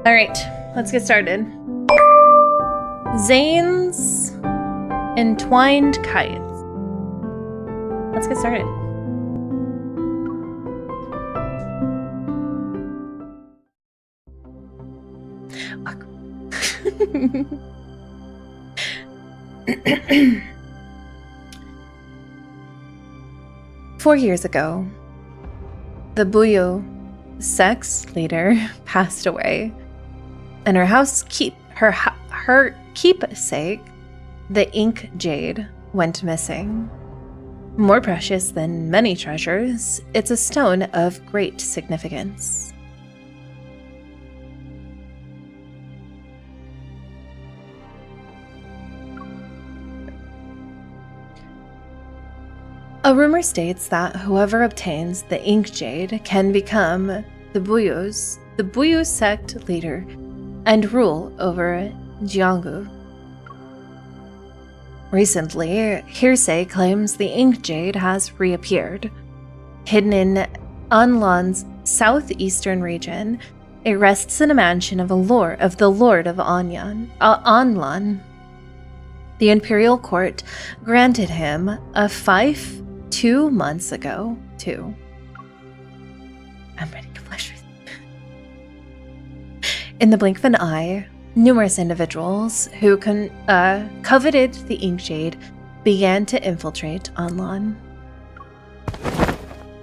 All right, let's get started. Zayne's Entwined Kites. Let's get started. Four years ago, the Buyo sex leader passed away, and her keepsake, the ink jade, went missing. More precious than many treasures, it's a stone of great significance. A rumor states that whoever obtains the ink jade can become the Buyo sect leader and rule over Jianggu. Recently, hearsay claims the ink jade has reappeared. Hidden in Anlan's southeastern region, it rests in a mansion of the Lord of Anlan. The imperial court granted him a fief 2 months ago, too. I'm ready to flush. In the blink of an eye, numerous individuals who coveted the ink jade began to infiltrate Anlan.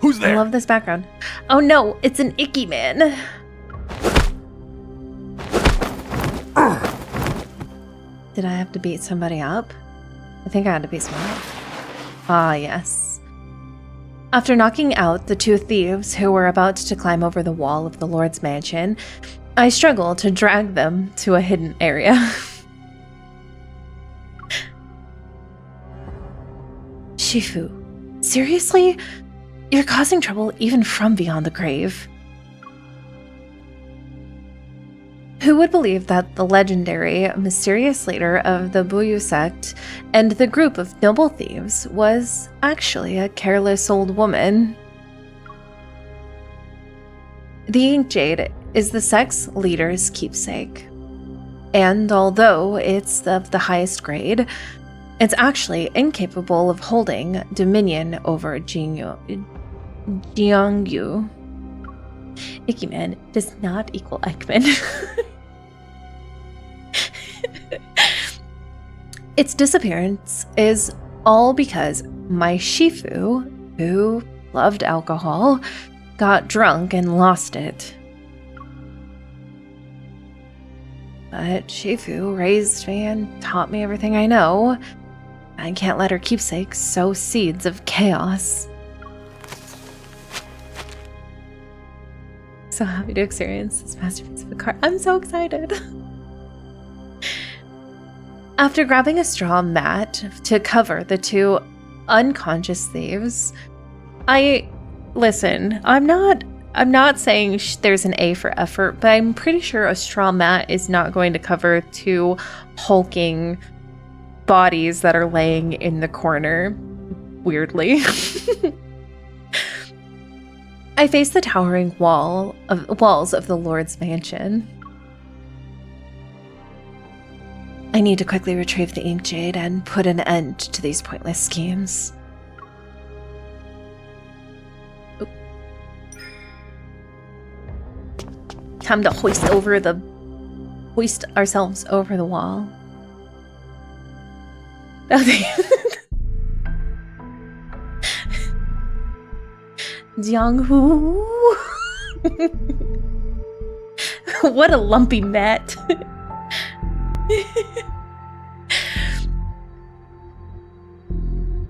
Who's there? I love this background. Oh no, it's an icky man. Did I have to beat somebody up? I think I had to beat somebody up. Ah, yes. After knocking out the 2 thieves who were about to climb over the wall of the Lord's mansion, I struggled to drag them to a hidden area. Shifu, seriously? You're causing trouble even from beyond the grave. Who would believe that the legendary, mysterious leader of the Buyo sect and the group of noble thieves was actually a careless old woman? The ink jade is the sect's leader's keepsake, and although it's of the highest grade, it's actually incapable of holding dominion over Jiangyu. Ikiman does not equal Eichmann. Its disappearance is all because my Shifu, who loved alcohol, got drunk and lost it. But Shifu raised me and taught me everything I know. I can't let her keepsake sow seeds of chaos. So happy to experience this masterpiece of a card. I'm so excited. After grabbing a straw mat to cover the 2 unconscious thieves, listen, I'm not saying there's an A for effort, but I'm pretty sure a straw mat is not going to cover 2 hulking bodies that are laying in the corner, weirdly. I face the towering walls of the Lord's mansion. I need to quickly retrieve the ink jade and put an end to these pointless schemes. Oh. Time to hoist ourselves over the wall. Jianghu. What a lumpy net.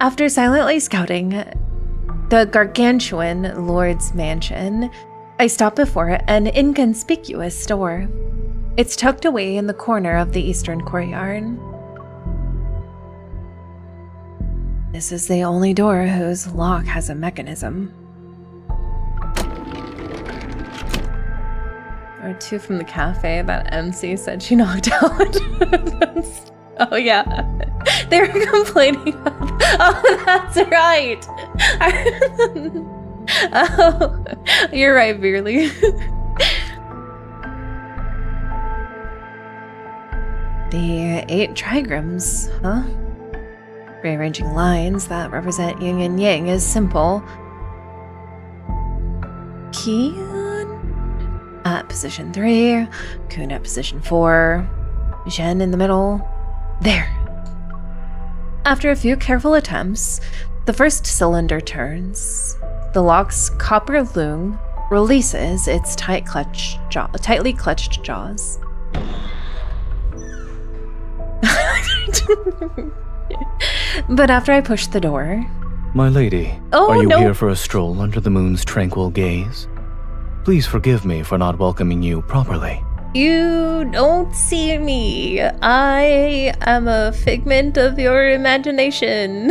After silently scouting the gargantuan Lord's mansion, I stop before an inconspicuous door. It's tucked away in the corner of the eastern courtyard. This is the only door whose lock has a mechanism. Or 2 from the cafe that MC said she knocked out. Oh yeah. They were complaining. Oh, that's right. Oh, you're right, Beerly. The 8 trigrams, huh? Rearranging lines that represent yin and yang is simple. Kian at position 3, Kun at position 4, Zhen in the middle. There. After a few careful attempts, the first cylinder turns. The lock's copper loom releases its tightly clutched jaws. But after I push the door... My lady, are you here for a stroll under the moon's tranquil gaze? Please forgive me for not welcoming you properly. You don't see me. I am a figment of your imagination.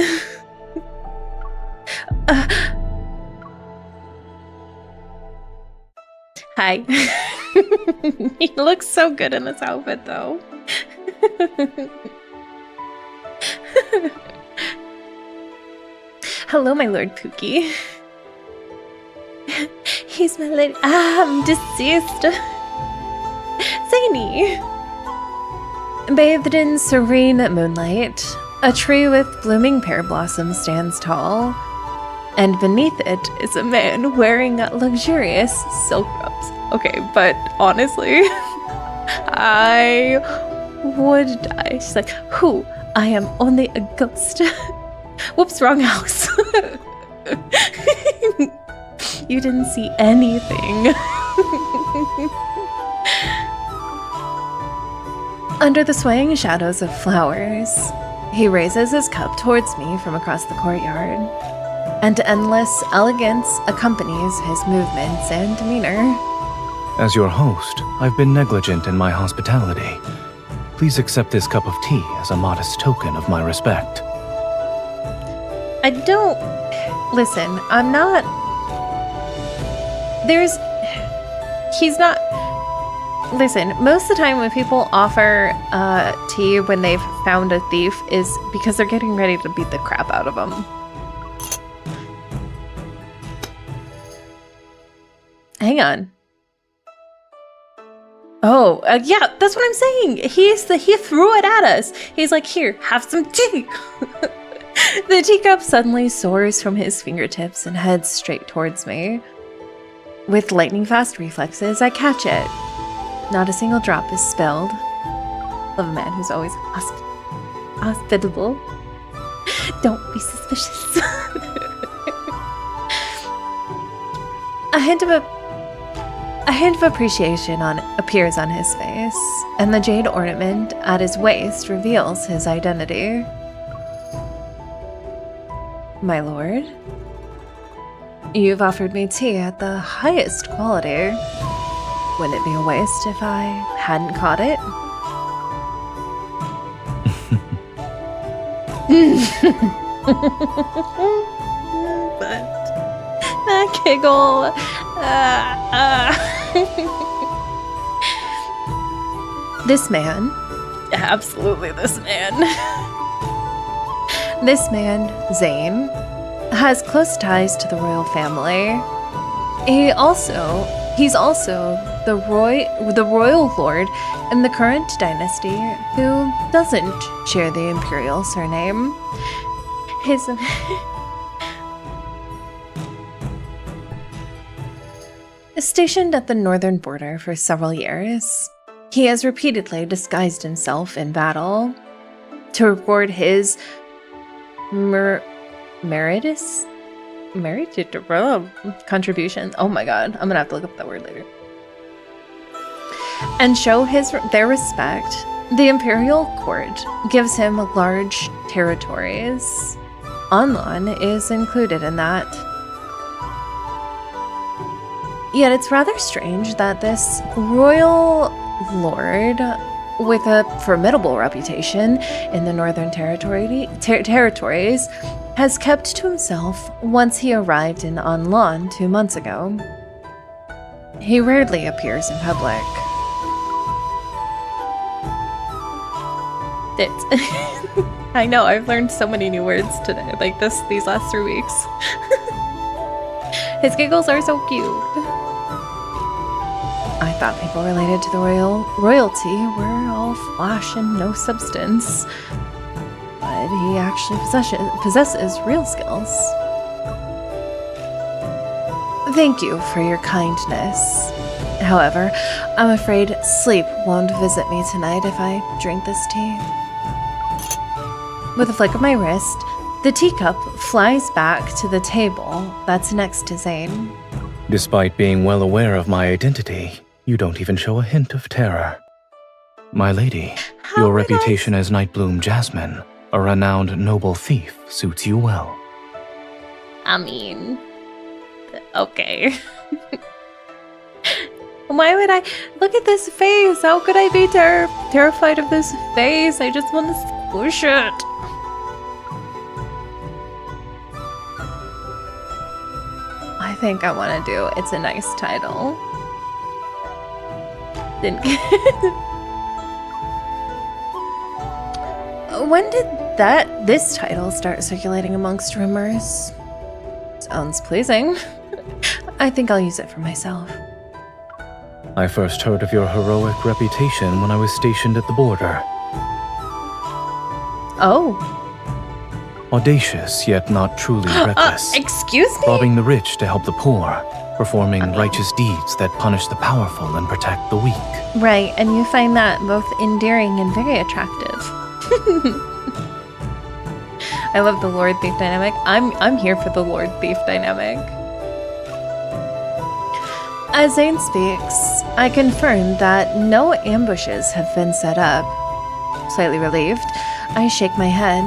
Hi. He looks so good in this outfit, though. Hello, my Lord Pookie. He's my lady. I'm deceased. Zany. Bathed in serene moonlight, a tree with blooming pear blossoms stands tall, and beneath it is a man wearing luxurious silk robes. Okay, but honestly, I would die. She's like, who? I am only a ghost. Whoops, wrong house. You didn't see anything. Under the swaying shadows of flowers, he raises his cup towards me from across the courtyard, and endless elegance accompanies his movements and demeanor. As your host, I've been negligent in my hospitality. Please accept this cup of tea as a modest token of my respect. I don't... Listen, I'm not... He's not... Listen, most of the time when people offer tea when they've found a thief is because they're getting ready to beat the crap out of them. Hang on. Oh, yeah, that's what I'm saying. He threw it at us. He's like, here, have some tea. The teacup suddenly soars from his fingertips and heads straight towards me. With lightning-fast reflexes, I catch it. Not a single drop is spilled. Love a man who's always hospitable. Don't be suspicious. A hint of appreciation appears on his face, and the jade ornament at his waist reveals his identity. My lord, you've offered me tea at the highest quality. Wouldn't it be a waste if I hadn't caught it? But that giggle. This man, absolutely this man. This man, Zayne, has close ties to the royal family. He's also the royal lord in the current dynasty who doesn't share the imperial surname. Stationed at the northern border for several years, he has repeatedly disguised himself in battle to reward his meritorious contribution. Oh my god, I'm gonna have to look up that word later. And show their respect. The imperial court gives him large territories. Anlan is included in that. Yet it's rather strange that this royal lord, with a formidable reputation in the northern territories, has kept to himself once he arrived in Anlan 2 months ago. He rarely appears in public. I know, I've learned so many new words today, like these last 3 weeks. His giggles are so cute. I thought people related to the royalty were all flash and no substance. But he actually possesses real skills. Thank you for your kindness. However, I'm afraid sleep won't visit me tonight if I drink this tea. With a flick of my wrist, the teacup flies back to the table that's next to Zayne. Despite being well aware of my identity, you don't even show a hint of terror. My lady, your reputation as Nightbloom Jasmine, a renowned noble thief, suits you well. I mean, okay. Why would I? Look at this face. How could I be terrified of this face? I just want to squish it. I think I want to do It's a Nice Title. When did this title start circulating amongst rumors? Sounds pleasing. I think I'll use it for myself. I first heard of your heroic reputation when I was stationed at the border. Oh. Audacious, yet not truly reckless. Excuse me? Robbing the rich to help the poor. Performing righteous deeds that punish the powerful and protect the weak. Right, and you find that both endearing and very attractive. I love the Lord Thief dynamic. I'm here for the Lord Thief dynamic. As Zayne speaks, I confirm that no ambushes have been set up. Slightly relieved, I shake my head.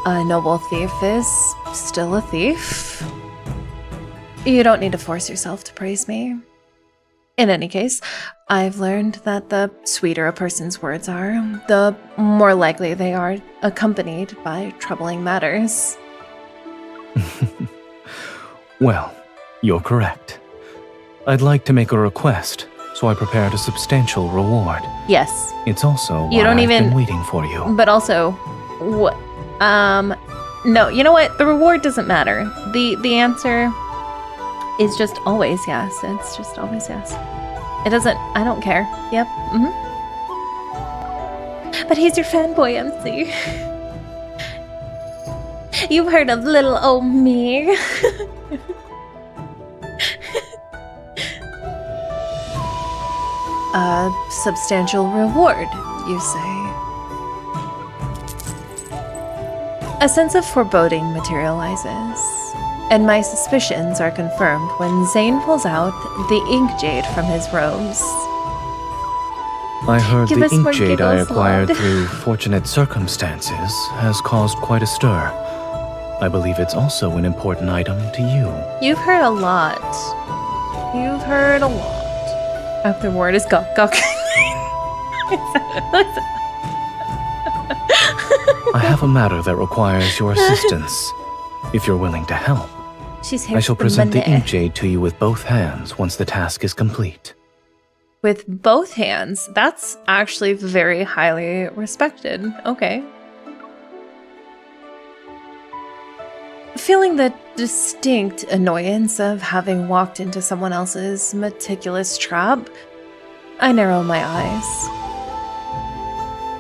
A noble thief is still a thief. You don't need to force yourself to praise me. In any case, I've learned that the sweeter a person's words are, the more likely they are accompanied by troubling matters. Well, you're correct. I'd like to make a request, so I prepared a substantial reward. Yes. It's also You why don't I've even been waiting for you. But also, what? No. You know what? The reward doesn't matter. The answer is just always yes. It's just always yes. It doesn't. I don't care. Yep. But he's your fanboy MC. You've heard of little old me. A substantial reward, you say? A sense of foreboding materializes, and my suspicions are confirmed when Zayne pulls out the ink jade from his robes. I heard Give the us more ink jade I giggles, acquired Lord. through fortunate circumstances has caused quite a stir. I believe it's also an important item to you. You've heard a lot. You've heard a lot. After word is gawk gawk. I have a matter that requires your assistance. If you're willing to help, She's here I shall for present the money. ink jade to you with both hands once the task is complete. With both hands. That's actually very highly respected. Okay. Feeling the distinct annoyance of having walked into someone else's meticulous trap, I narrow my eyes.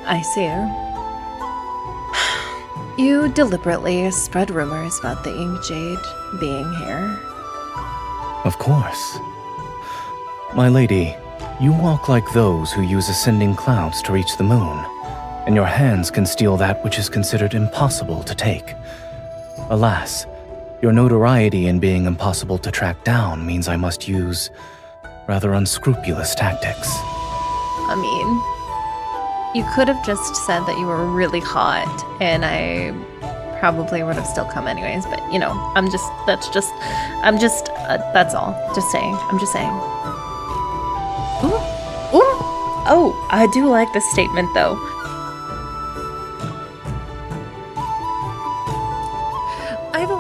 I see her. You deliberately spread rumors about the ink jade being here. Of course. My lady, you walk like those who use ascending clouds to reach the moon, and your hands can steal that which is considered impossible to take. Alas, your notoriety in being impossible to track down means I must use rather unscrupulous tactics. I mean, you could have just said that you were really hot, and I probably would have still come anyways, but you know, that's all. Just saying. I'm just saying. Ooh. Ooh. Oh, I do like this statement though.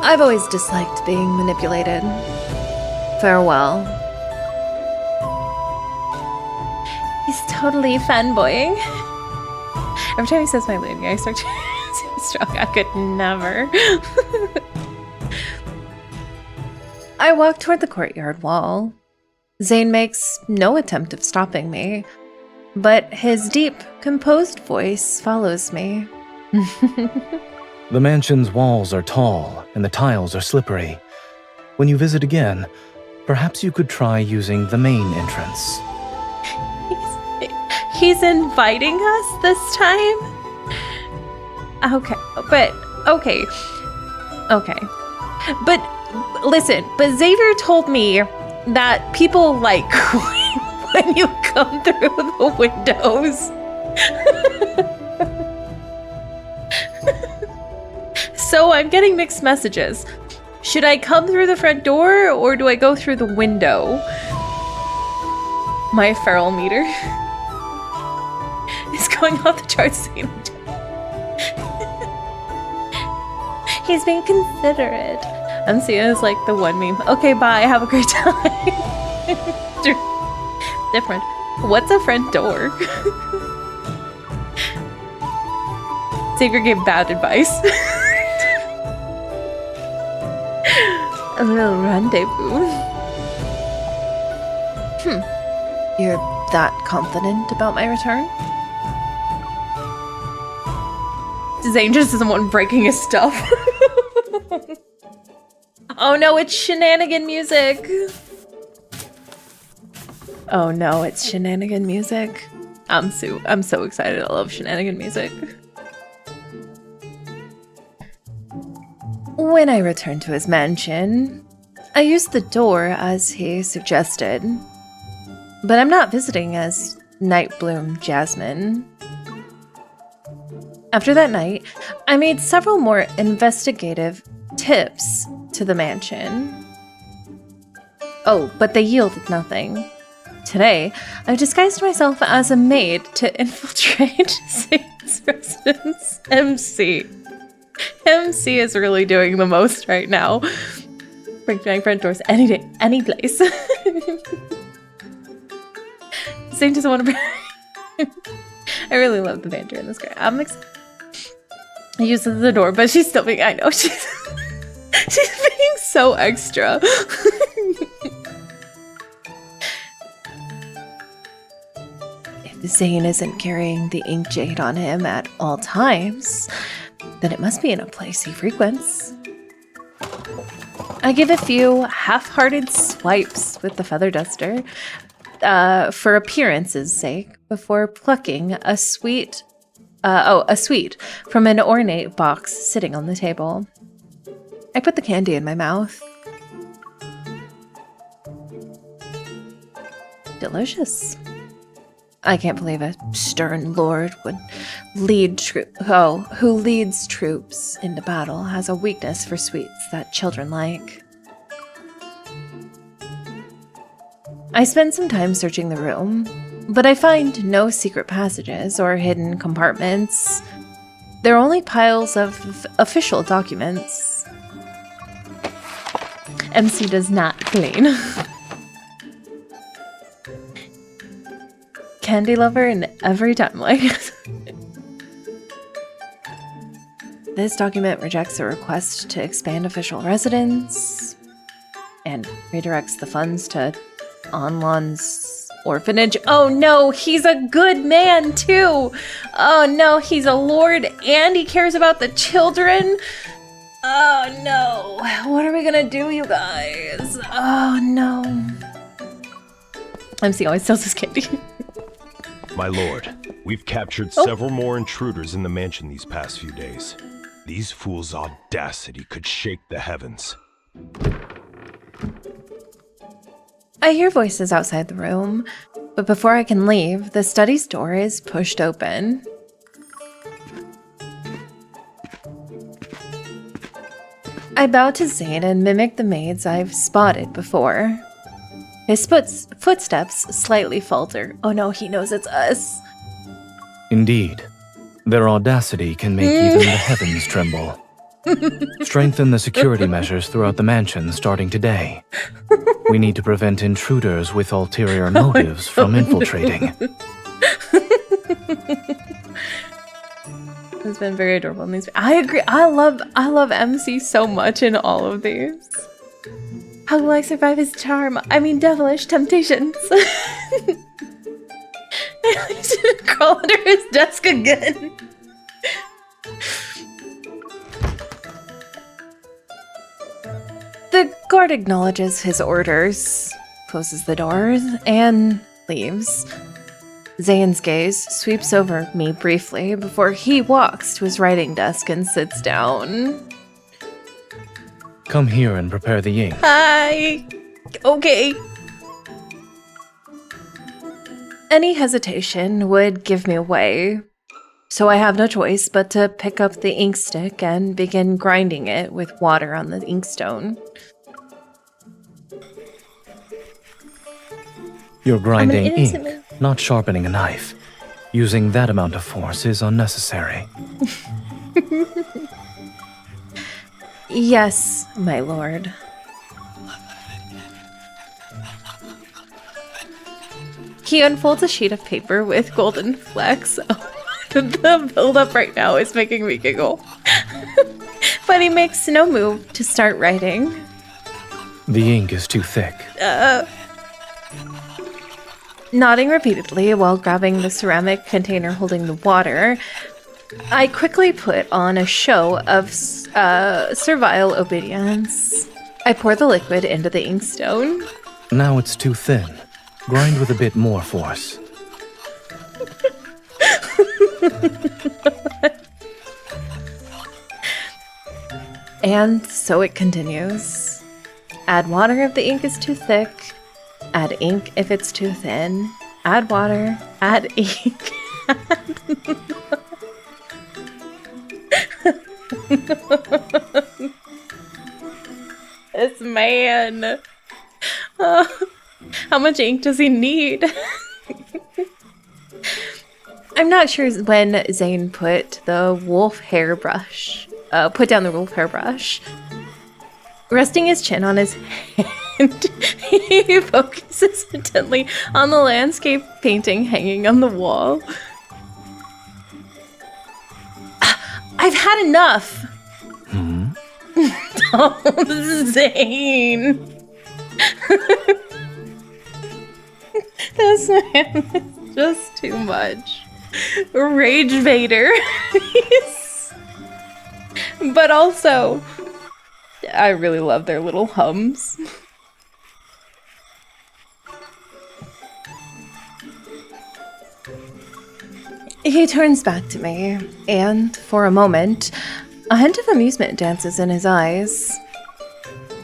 I've always disliked being manipulated. Farewell. He's totally fanboying. Every time he says my lady, I start to strong. I could never. I walk toward the courtyard wall. Zayne makes no attempt of stopping me, but his deep, composed voice follows me. The mansion's walls are tall and the tiles are slippery. When you visit again, perhaps you could try using the main entrance. He's inviting us this time? Okay. But listen, but Xavier told me that people like when you come through the windows. So I'm getting mixed messages. Should I come through the front door or do I go through the window? My feral meter is going off the charts. He's being considerate. MC is like the one meme. Okay, bye. Have a great time. Different. What's a front door? Xavier gave bad advice. A little rendezvous. You're that confident about my return? Zayne just doesn't want breaking his stuff. Oh no, it's shenanigan music. Oh no, it's shenanigan music. I'm so excited. I love shenanigan music. When I returned to his mansion, I used the door as he suggested. But I'm not visiting as Nightbloom Jasmine. After that night, I made several more investigative tips to the mansion. Oh, but they yielded nothing. Today, I disguised myself as a maid to infiltrate Zayne's residence. MC is really doing the most right now. Break my front doors any day, any place. Zayne doesn't want to. I really love the banter in this guy. I'm excited. I use the door, but she's still being. I know she's being so extra. If Zayne isn't carrying the ink jade on him at all times, then it must be in a place he frequents. I give a few half-hearted swipes with the feather duster for appearance's sake before plucking a sweet from an ornate box sitting on the table. I put the candy in my mouth. Delicious. I can't believe a stern lord would lead who leads troops into battle has a weakness for sweets that children like. I spend some time searching the room, but I find no secret passages or hidden compartments. There are only piles of official documents. MC does not clean. Candy lover in every timeline. This document rejects a request to expand official residence and redirects the funds to Onlon's orphanage. Oh no, he's a good man too. Oh no, he's a lord and he cares about the children. Oh no, what are we gonna do, you guys? Oh no. MC always sells his candy. My lord, we've captured several more intruders in the mansion these past few days. These fools' audacity could shake the heavens. I hear voices outside the room, but before I can leave, the study's door is pushed open. I bow to Zayne and mimic the maids I've spotted before. His footsteps slightly falter. Oh no, he knows it's us. Indeed. Their audacity can make even the heavens tremble. Strengthen the security measures throughout the mansion starting today. We need to prevent intruders with ulterior motives from infiltrating. It's been very adorable in these. I agree. I love MC so much in all of these. How will I survive his charm? I mean, devilish temptations. I should crawl under his desk again. The guard acknowledges his orders, closes the door, and leaves. Zayne's gaze sweeps over me briefly before he walks to his writing desk and sits down. Come here and prepare the ink. Hi. Okay. Any hesitation would give me away, so I have no choice but to pick up the ink stick and begin grinding it with water on the inkstone. You're grinding ink, not sharpening a knife. Using that amount of force is unnecessary. Yes, my lord. He unfolds a sheet of paper with golden flecks. The build-up right now is making me giggle. But he makes no move to start writing. The ink is too thick. Nodding repeatedly while grabbing the ceramic container holding the water, I quickly put on a show of servile obedience. I pour the liquid into the inkstone. Now it's too thin. Grind with a bit more force. And so it continues. Add water if the ink is too thick. Add ink if it's too thin. Add water. Add ink. This man. How much ink does he need? I'm not sure when Zayne put the wolf hairbrush, put down the wolf hairbrush. Resting his chin on his hand, he focuses intently on the landscape painting hanging on the wall. I've had enough! Oh, Zayne! This man is just too much. Rage Vader. But also, I really love their little hums. He turns back to me, and for a moment, a hint of amusement dances in his eyes.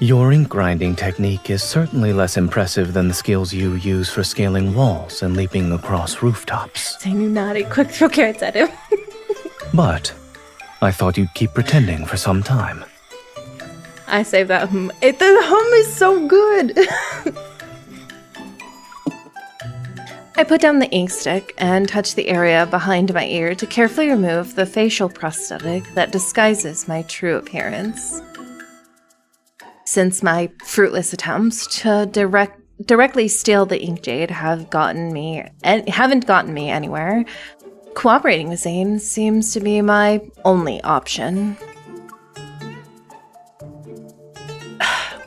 Your ink grinding technique is certainly less impressive than the skills you use for scaling walls and leaping across rooftops. Zayne, you naughty, quick throw carrots at him. But I thought you'd keep pretending for some time. I saved that hum. The hum is so good. I put down the ink stick and touch the area behind my ear to carefully remove the facial prosthetic that disguises my true appearance. Since my fruitless attempts to directly steal the ink jade haven't gotten me anywhere, cooperating with Zayne seems to be my only option.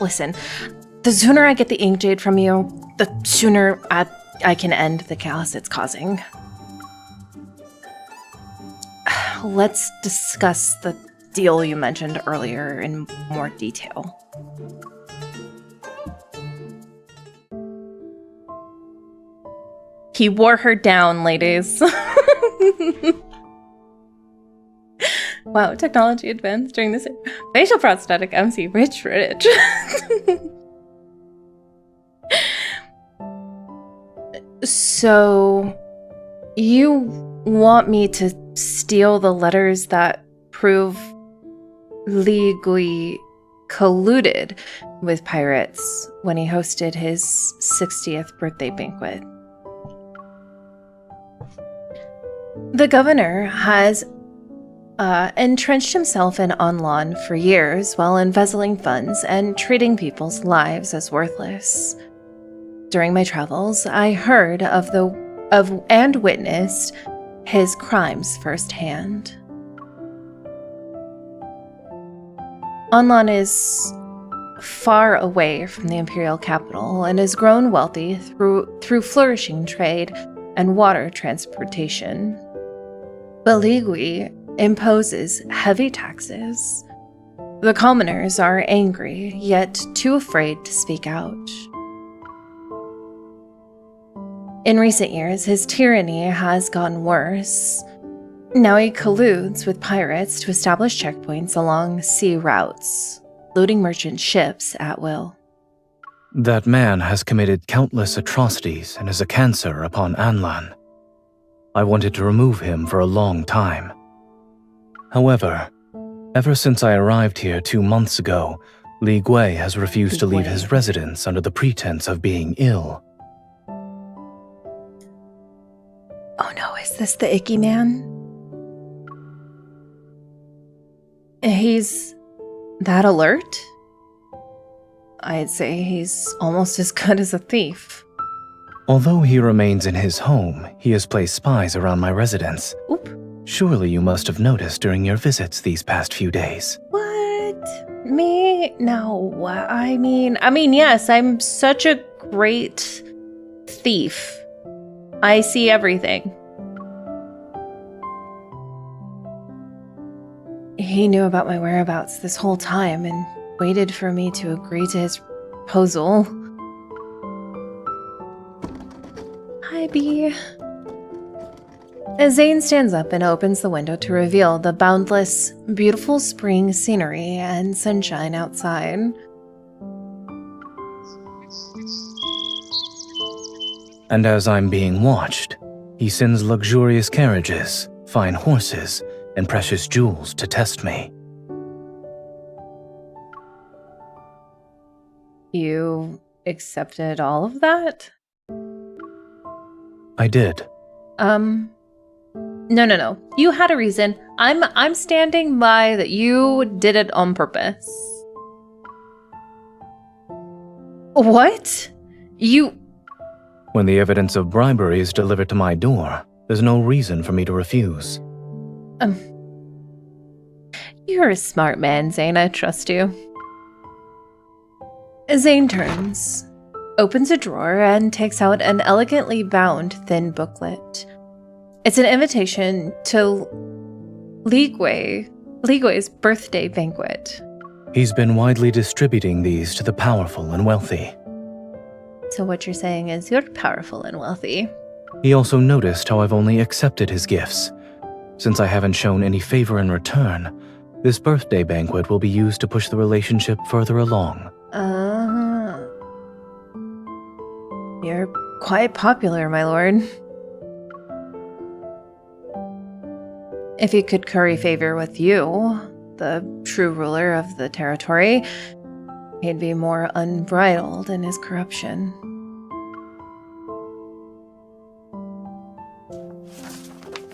Listen, the sooner I get the ink jade from you, the sooner I can end the chaos it's causing. Let's discuss the deal you mentioned earlier in more detail. He wore her down, ladies. Wow, technology advanced during this facial prosthetic MC Rich. So, you want me to steal the letters that prove Li Gui colluded with pirates when he hosted his 60th birthday banquet? The governor has entrenched himself in Onlon for years while embezzling funds and treating people's lives as worthless. During my travels, I heard of and witnessed his crimes firsthand. Onlon is far away from the imperial capital and has grown wealthy through flourishing trade and water transportation. But Ligui imposes heavy taxes. The commoners are angry, yet too afraid to speak out. In recent years, his tyranny has gotten worse. Now he colludes with pirates to establish checkpoints along sea routes, loading merchant ships at will. That man has committed countless atrocities and is a cancer upon Anlan. I wanted to remove him for a long time. However, ever since I arrived here 2 months ago, Li Gui has refused to leave his residence under the pretense of being ill. Oh no, is this the icky man? He's that alert? I'd say he's almost as good as a thief. Although he remains in his home, he has placed spies around my residence. Oop. Surely you must have noticed during your visits these past few days. What? Me? No. I mean, yes, I'm such a great thief. I see everything. He knew about my whereabouts this whole time and waited for me to agree to his proposal. Hi, Bee. As Zayne stands up and opens the window to reveal the boundless, beautiful spring scenery and sunshine outside. And as I'm being watched, he sends luxurious carriages, fine horses, and precious jewels to test me. You accepted all of that? I did. No. You had a reason. I'm standing by that you did it on purpose. What? You... When the evidence of bribery is delivered to my door, there's no reason for me to refuse. You're a smart man, Zayne. I trust you. Zayne turns, opens a drawer, and takes out an elegantly bound thin booklet. It's an invitation to Ligui's birthday banquet. He's been widely distributing these to the powerful and wealthy. So what you're saying is you're powerful and wealthy. He also noticed how I've only accepted his gifts. Since I haven't shown any favor in return, this birthday banquet will be used to push the relationship further along. You're quite popular, my lord. If he could curry favor with you, the true ruler of the territory, he'd be more unbridled in his corruption.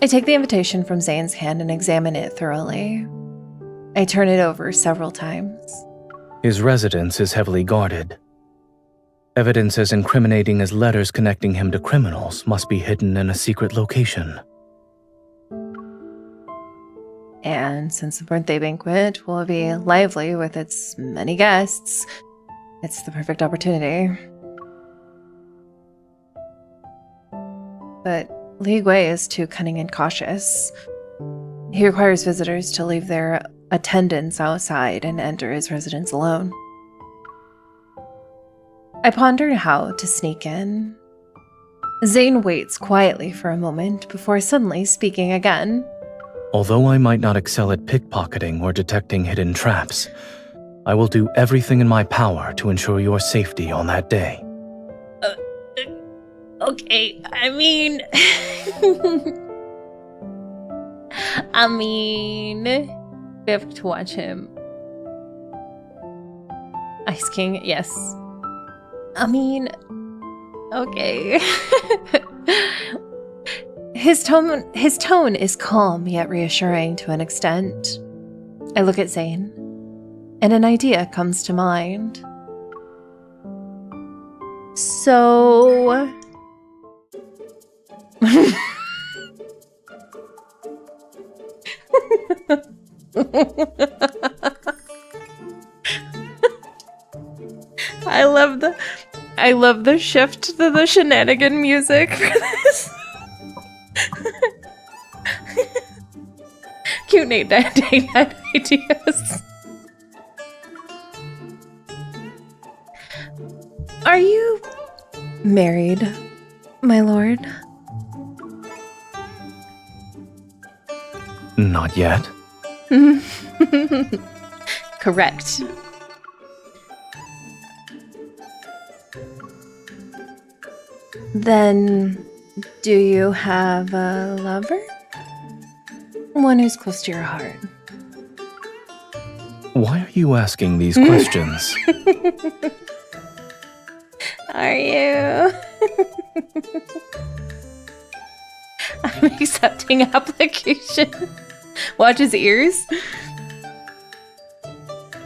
I take the invitation from Zayne's hand and examine it thoroughly. I turn it over several times. His residence is heavily guarded. Evidence as incriminating as letters connecting him to criminals must be hidden in a secret location. And since the birthday banquet will be lively with its many guests, it's the perfect opportunity. But Li Gui is too cunning and cautious. He requires visitors to leave their attendants outside and enter his residence alone. I ponder how to sneak in. Zayne waits quietly for a moment before suddenly speaking again. Although I might not excel at pickpocketing or detecting hidden traps, I will do everything in my power to ensure your safety on that day. Okay, we have to watch him. Ice King, yes. Okay. His tone is calm yet reassuring to an extent. I look at Zayne, and an idea comes to mind. So... love the shift to the shenanigan music for this. Cute date night ideas. Are you married, my lord? Not yet. Correct. Then, do you have a lover? One who's close to your heart. Why are you asking these questions? Are you? I'm accepting application. Watch his ears.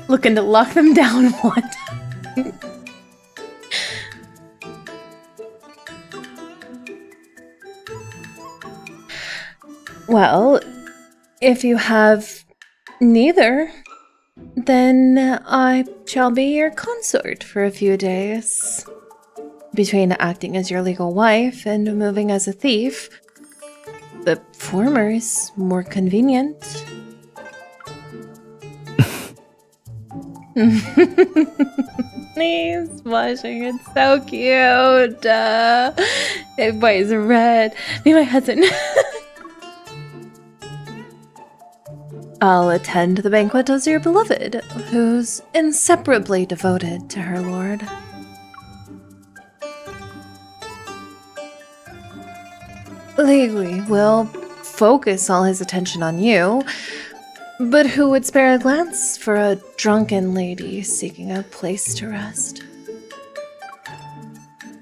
Looking to lock them down one time. Well, if you have neither, then I shall be your consort for a few days. Between acting as your legal wife and moving as a thief, the former is more convenient. He's blushing, it's so cute. That boy is red. Be my husband. I'll attend the banquet as your beloved, who's inseparably devoted to her lord. Ligui will focus all his attention on you, but who would spare a glance for a drunken lady seeking a place to rest?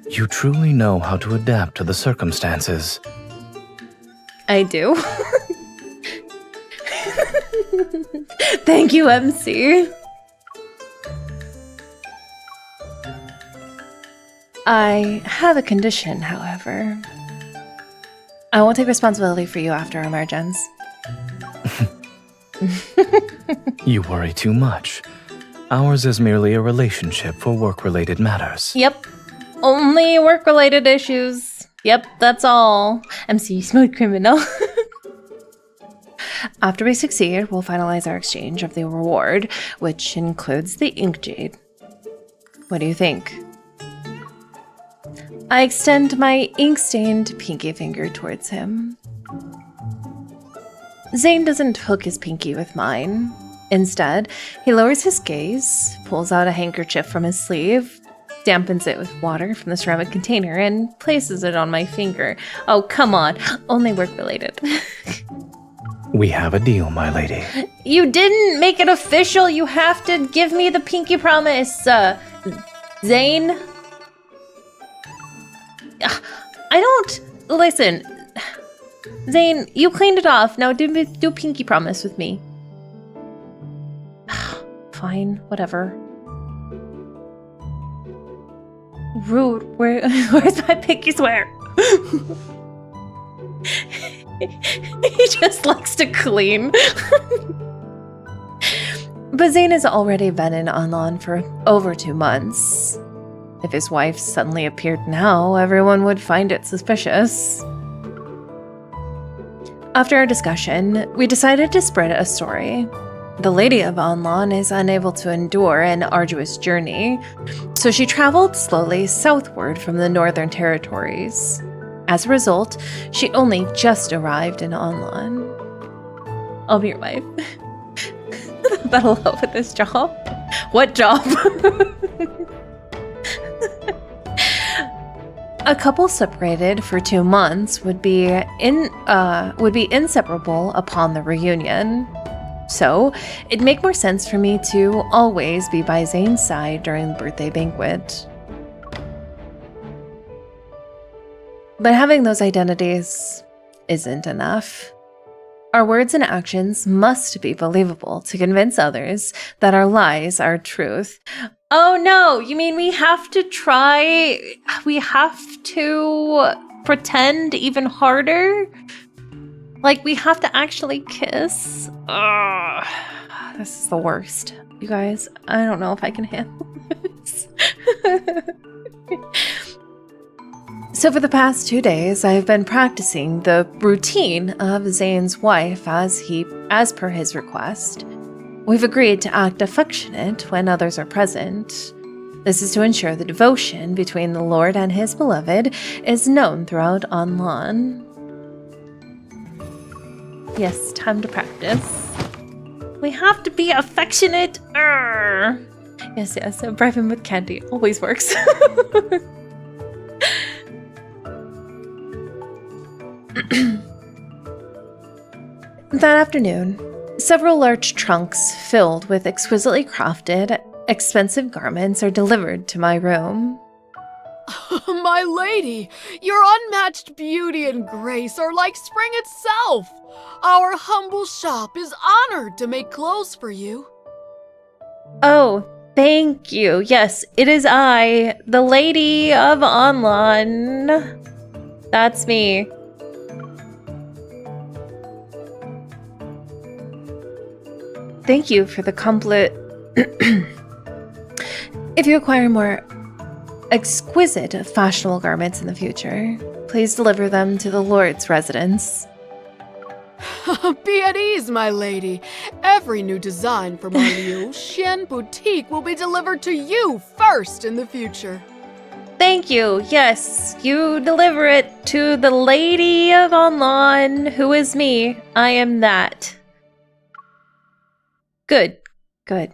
You truly know how to adapt to the circumstances. I do. Thank you, MC. I have a condition, however. I won't take responsibility for you after emergence. You worry too much. Ours is merely a relationship for work-related matters. Yep. Only work-related issues. Yep, that's all. MC, smooth criminal. After we succeed, we'll finalize our exchange of the reward, which includes the ink jade. What do you think? I extend my ink-stained pinky finger towards him. Zayne doesn't hook his pinky with mine. Instead, he lowers his gaze, pulls out a handkerchief from his sleeve, dampens it with water from the ceramic container, and places it on my finger. Oh, come on. Only work-related. We have a deal, my lady. You didn't make it official. You have to give me the pinky promise, Zayne. I don't... Listen. Zayne, you cleaned it off. Now do pinky promise with me. Fine, whatever. Rude. Where's my pinky swear? He just likes to clean. But Zayne has already been in Anlan for over 2 months. If his wife suddenly appeared now, everyone would find it suspicious. After our discussion, we decided to spread a story. The Lady of Anlan is unable to endure an arduous journey, so she traveled slowly southward from the Northern Territories. As a result, she only just arrived in Anlan. I'll be your wife. That'll help with this job. What job? A couple separated for 2 months would be inseparable upon the reunion. So, it'd make more sense for me to always be by Zayne's side during the birthday banquet. But having those identities isn't enough. Our words and actions must be believable to convince others that our lies are truth. Oh no, you mean we have to pretend even harder? Like we have to actually kiss? Ugh, this is the worst. You guys, I don't know if I can handle this. So for the past 2 days, I've been practicing the routine of Zayne's wife as per his request. We've agreed to act affectionate when others are present. This is to ensure the devotion between the Lord and his beloved is known throughout Onlan. Yes, time to practice. We have to be affectionate. Arr. Yes, bribe him with candy. Always works. That afternoon, several large trunks filled with exquisitely crafted, expensive garments are delivered to my room. My lady, your unmatched beauty and grace are like spring itself. Our humble shop is honored to make clothes for you. Oh, thank you. Yes, it is I, the Lady of Onlan. That's me. Thank you for the compliment. If you acquire more exquisite fashionable garments in the future, please deliver them to the Lord's residence. Be at ease, my lady. Every new design from our Liu Xian boutique will be delivered to you first in the future. Thank you. Yes, you deliver it to the Lady of Onlan, who is me. I am that. Good. Good.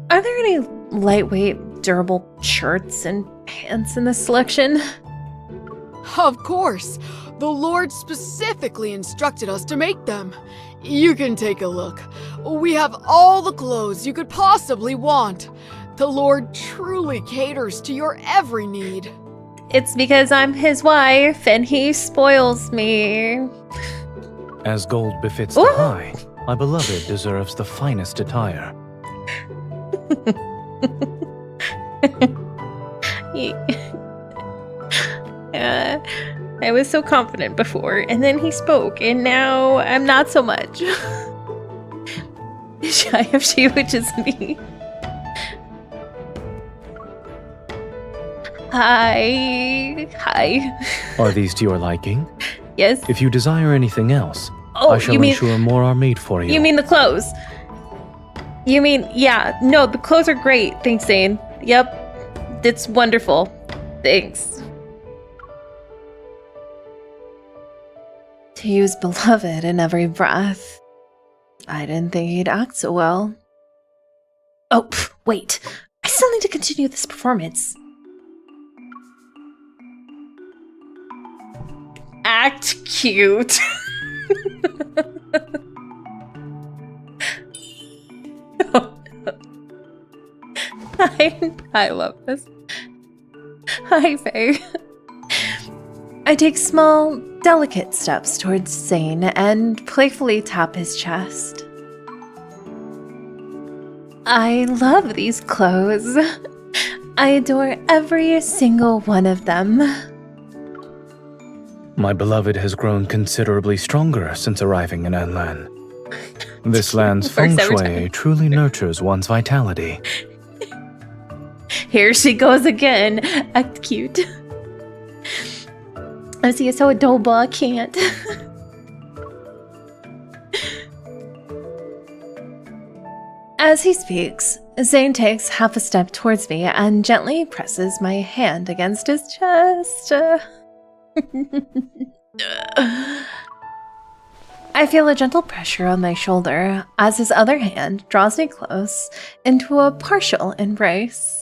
Are there any lightweight, durable shirts and pants in this selection? Of course. The Lord specifically instructed us to make them. You can take a look. We have all the clothes you could possibly want. The Lord truly caters to your every need. It's because I'm his wife and he spoils me. As gold befits the high, my beloved deserves the finest attire. I was so confident before, and then he spoke, and now I'm not so much. Shy of she, which is me. Hi. Are these to your liking? Yes. If you desire anything else, I shall ensure more are made for you. You mean the clothes? You mean, yeah. No, the clothes are great. Thanks, Zayne. Yep. It's wonderful. Thanks. To use beloved in every breath. I didn't think he'd act so well. Oh, wait. I still need to continue this performance. Act cute. I love this. Hi, Faye. I take small, delicate steps towards Zayne and playfully tap his chest. I love these clothes. I adore every single one of them. My beloved has grown considerably stronger since arriving in Anlan. This land's feng shui truly nurtures one's vitality. Here she goes again. Act cute. I see it's so adorable, I can't. As he speaks, Zayne takes half a step towards me and gently presses my hand against his chest. I feel a gentle pressure on my shoulder as his other hand draws me close into a partial embrace.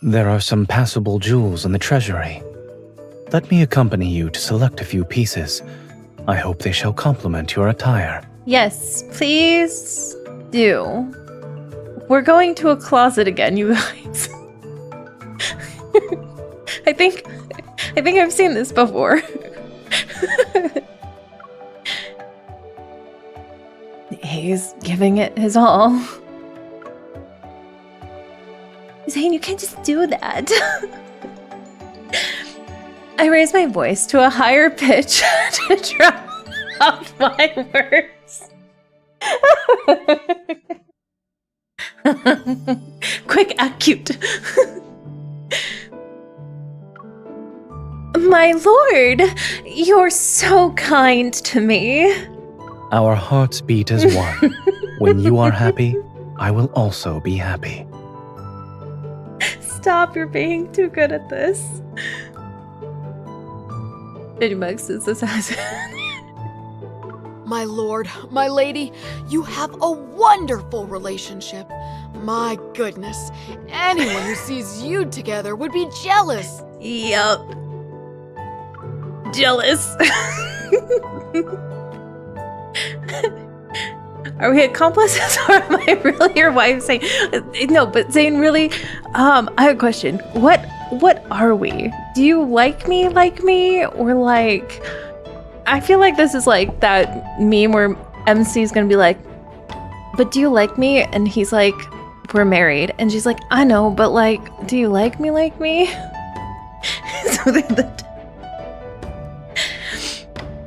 There are some passable jewels in the treasury. Let me accompany you to select a few pieces. I hope they shall complement your attire. Yes, please do. We're going to a closet again, you guys. I think I've seen this before. He's giving it his all. Zayne, you can't just do that. I raise my voice to a higher pitch to drown out my words. Quick, act cute. My lord, you're so kind to me. Our hearts beat as one. When you are happy, I will also be happy. Stop, you're being too good at this. Digibugs is assassin. My lord, my lady, you have a wonderful relationship. My goodness, anyone who sees you together would be jealous. Yup. Jealous. Are we accomplices or am I really your wife saying no, but Zayne, really, I have a question. What are we? Do you like me, or like I feel like this is like that meme where MC is gonna be like, but do you like me? And he's like, we're married. And she's like, I know, but like, do you like me? So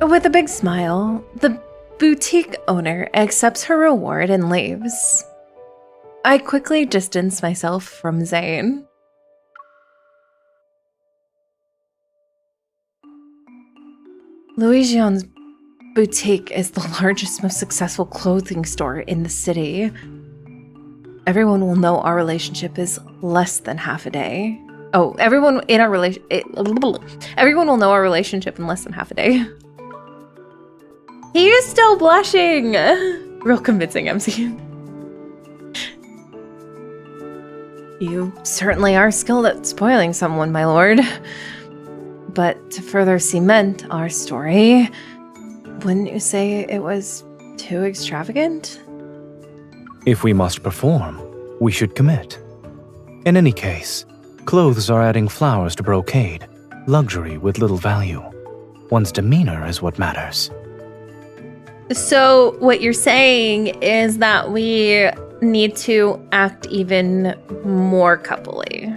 with a big smile, the boutique owner accepts her reward and leaves. I quickly distance myself from Zayne. Louis Jean's boutique is the largest, most successful clothing store in the city. Everyone will know our relationship is less than half a day. Oh, everyone will know our relationship in less than half a day. He is still blushing. Real convincing, MC. You certainly are skilled at spoiling someone, my lord. But to further cement our story, wouldn't you say it was too extravagant? If we must perform, we should commit. In any case, clothes are adding flowers to brocade, luxury with little value. One's demeanor is what matters. So what you're saying is that we need to act even more coupley.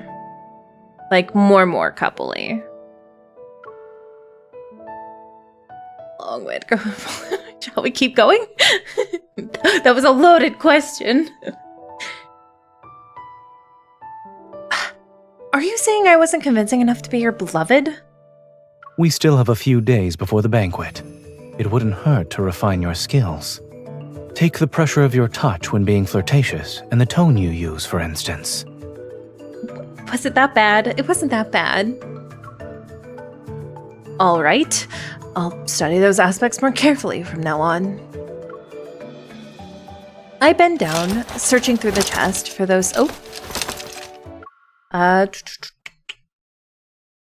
Like more coupley. Long way to go. Shall we keep going? That was a loaded question. Are you saying I wasn't convincing enough to be your beloved? We still have a few days before the banquet. It wouldn't hurt to refine your skills. Take the pressure of your touch when being flirtatious and the tone you use, for instance. Was it that bad? It wasn't that bad. All right. I'll study those aspects more carefully from now on. I bend down, searching through the chest for those...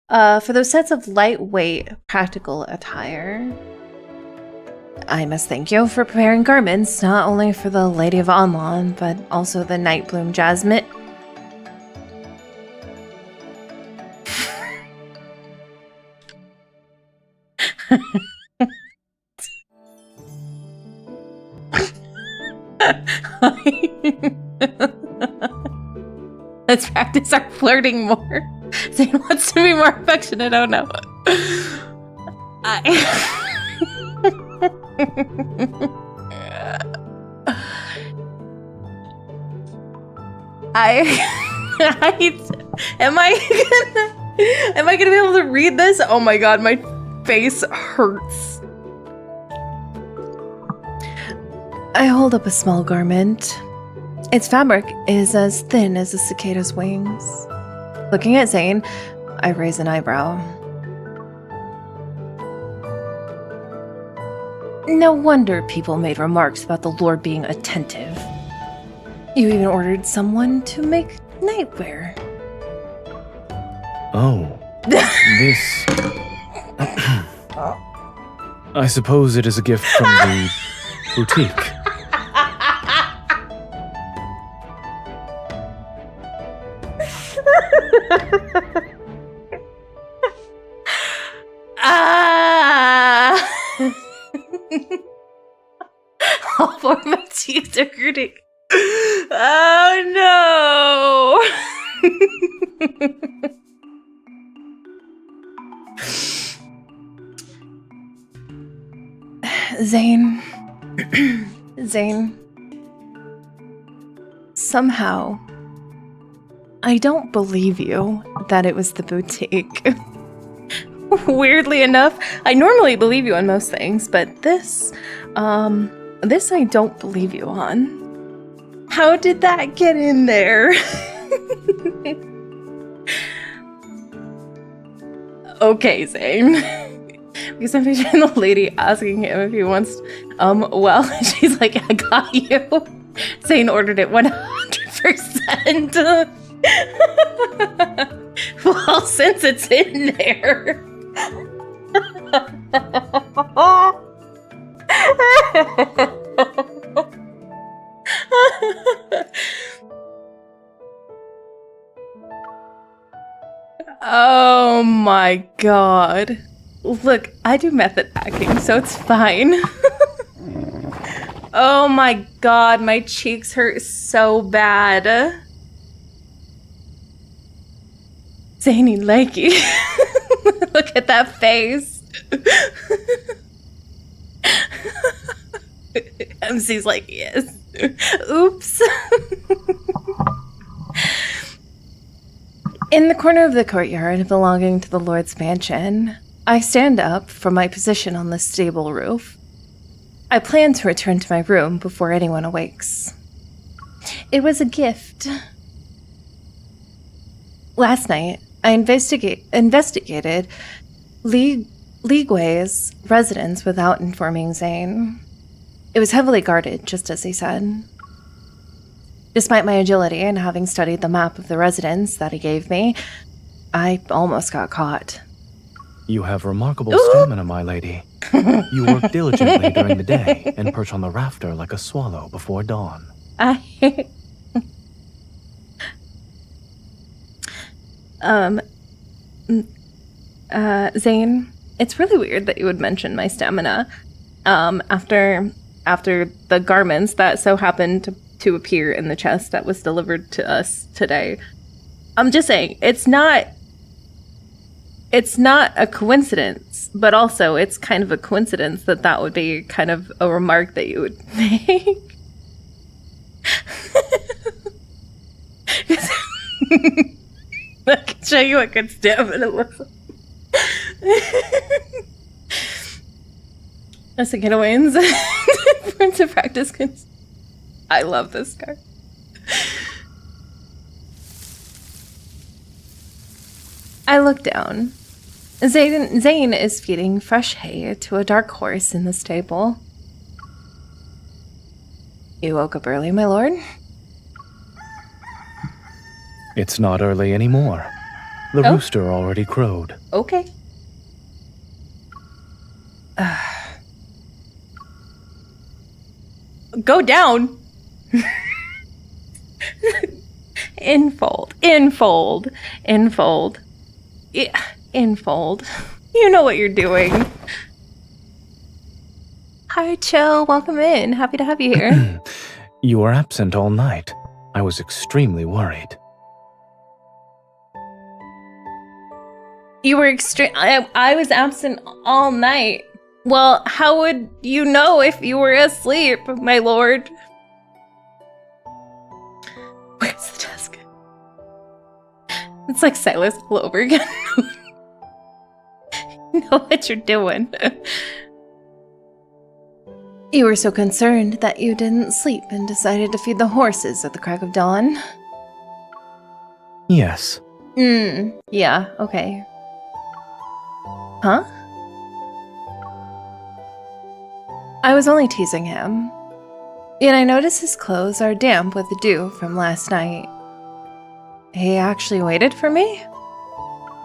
for those sets of lightweight, practical attire. I must thank you for preparing garments, not only for the Lady of Anlan, but also the Nightbloom Jasmine. Let's practice our flirting more. Zayne wants to be more affectionate. Oh no. Am I gonna be able to read this? Oh my god, my face hurts. I hold up a small garment. Its fabric is as thin as a cicada's wings. Looking at Zayne, I raise an eyebrow. No wonder people made remarks about the Lord being attentive. You even ordered someone to make nightwear. Oh, this... I suppose it is a gift from the boutique. All four of my teeth are hurting. Oh no! Zayne. somehow, I don't believe you that it was the boutique. Weirdly enough, I normally believe you on most things, but this I don't believe you on. How did that get in there? Okay, Zayne. Because I'm picturing the lady asking him if he wants, well, she's like, I got you. Zayne ordered it 100%. Well, since it's in there. Oh my god. Look, I do method acting, so it's fine. Oh my god, my cheeks hurt so bad. Zany likey. Look at that face. MC's like, yes. Oops. In the corner of the courtyard belonging to the Lord's mansion, I stand up from my position on the stable roof. I plan to return to my room before anyone awakes. It was a gift. Last night, I investigated Leagueway's residence without informing Zayne. It was heavily guarded, just as he said. Despite my agility and having studied the map of the residence that he gave me, I almost got caught. You have remarkable stamina, my lady. You work diligently during the day and perch on the rafter like a swallow before dawn. Zayne, it's really weird that you would mention my stamina, after the garments that so happened to appear in the chest that was delivered to us today. I'm just saying, it's not a coincidence, but also it's kind of a coincidence that would be kind of a remark that you would make. I can show you what good stamina looks like. That's a getaway in to practice. I love this card. I look down. Zayne is feeding fresh hay to a dark horse in the stable. You woke up early, my lord? It's not early anymore. The rooster already crowed. Okay. Go down. Infold. Yeah, infold. You know what you're doing. Hi, Chill. Welcome in. Happy to have you here. You were absent all night. I was extremely worried. You were I was absent all night. Well, how would you know if you were asleep, my lord? Where's the desk? It's like Sylus all over again. You know what you're doing. You were so concerned that you didn't sleep and decided to feed the horses at the crack of dawn? Yes. Yeah, okay. Huh? I was only teasing him. Yet I notice his clothes are damp with the dew from last night. He actually waited for me?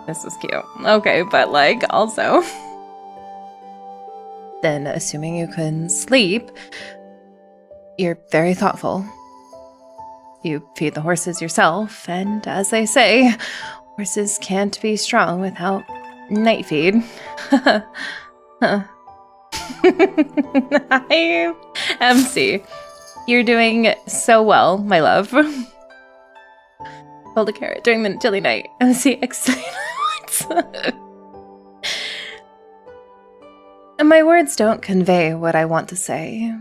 This is cute. Okay, but like, also. Then, assuming you couldn't sleep, you're very thoughtful. You feed the horses yourself, and as they say, horses can't be strong without night feed. Hi, MC. You're doing so well, my love. Hold a carrot during the chilly night. MC excited. And my words don't convey what I want to say.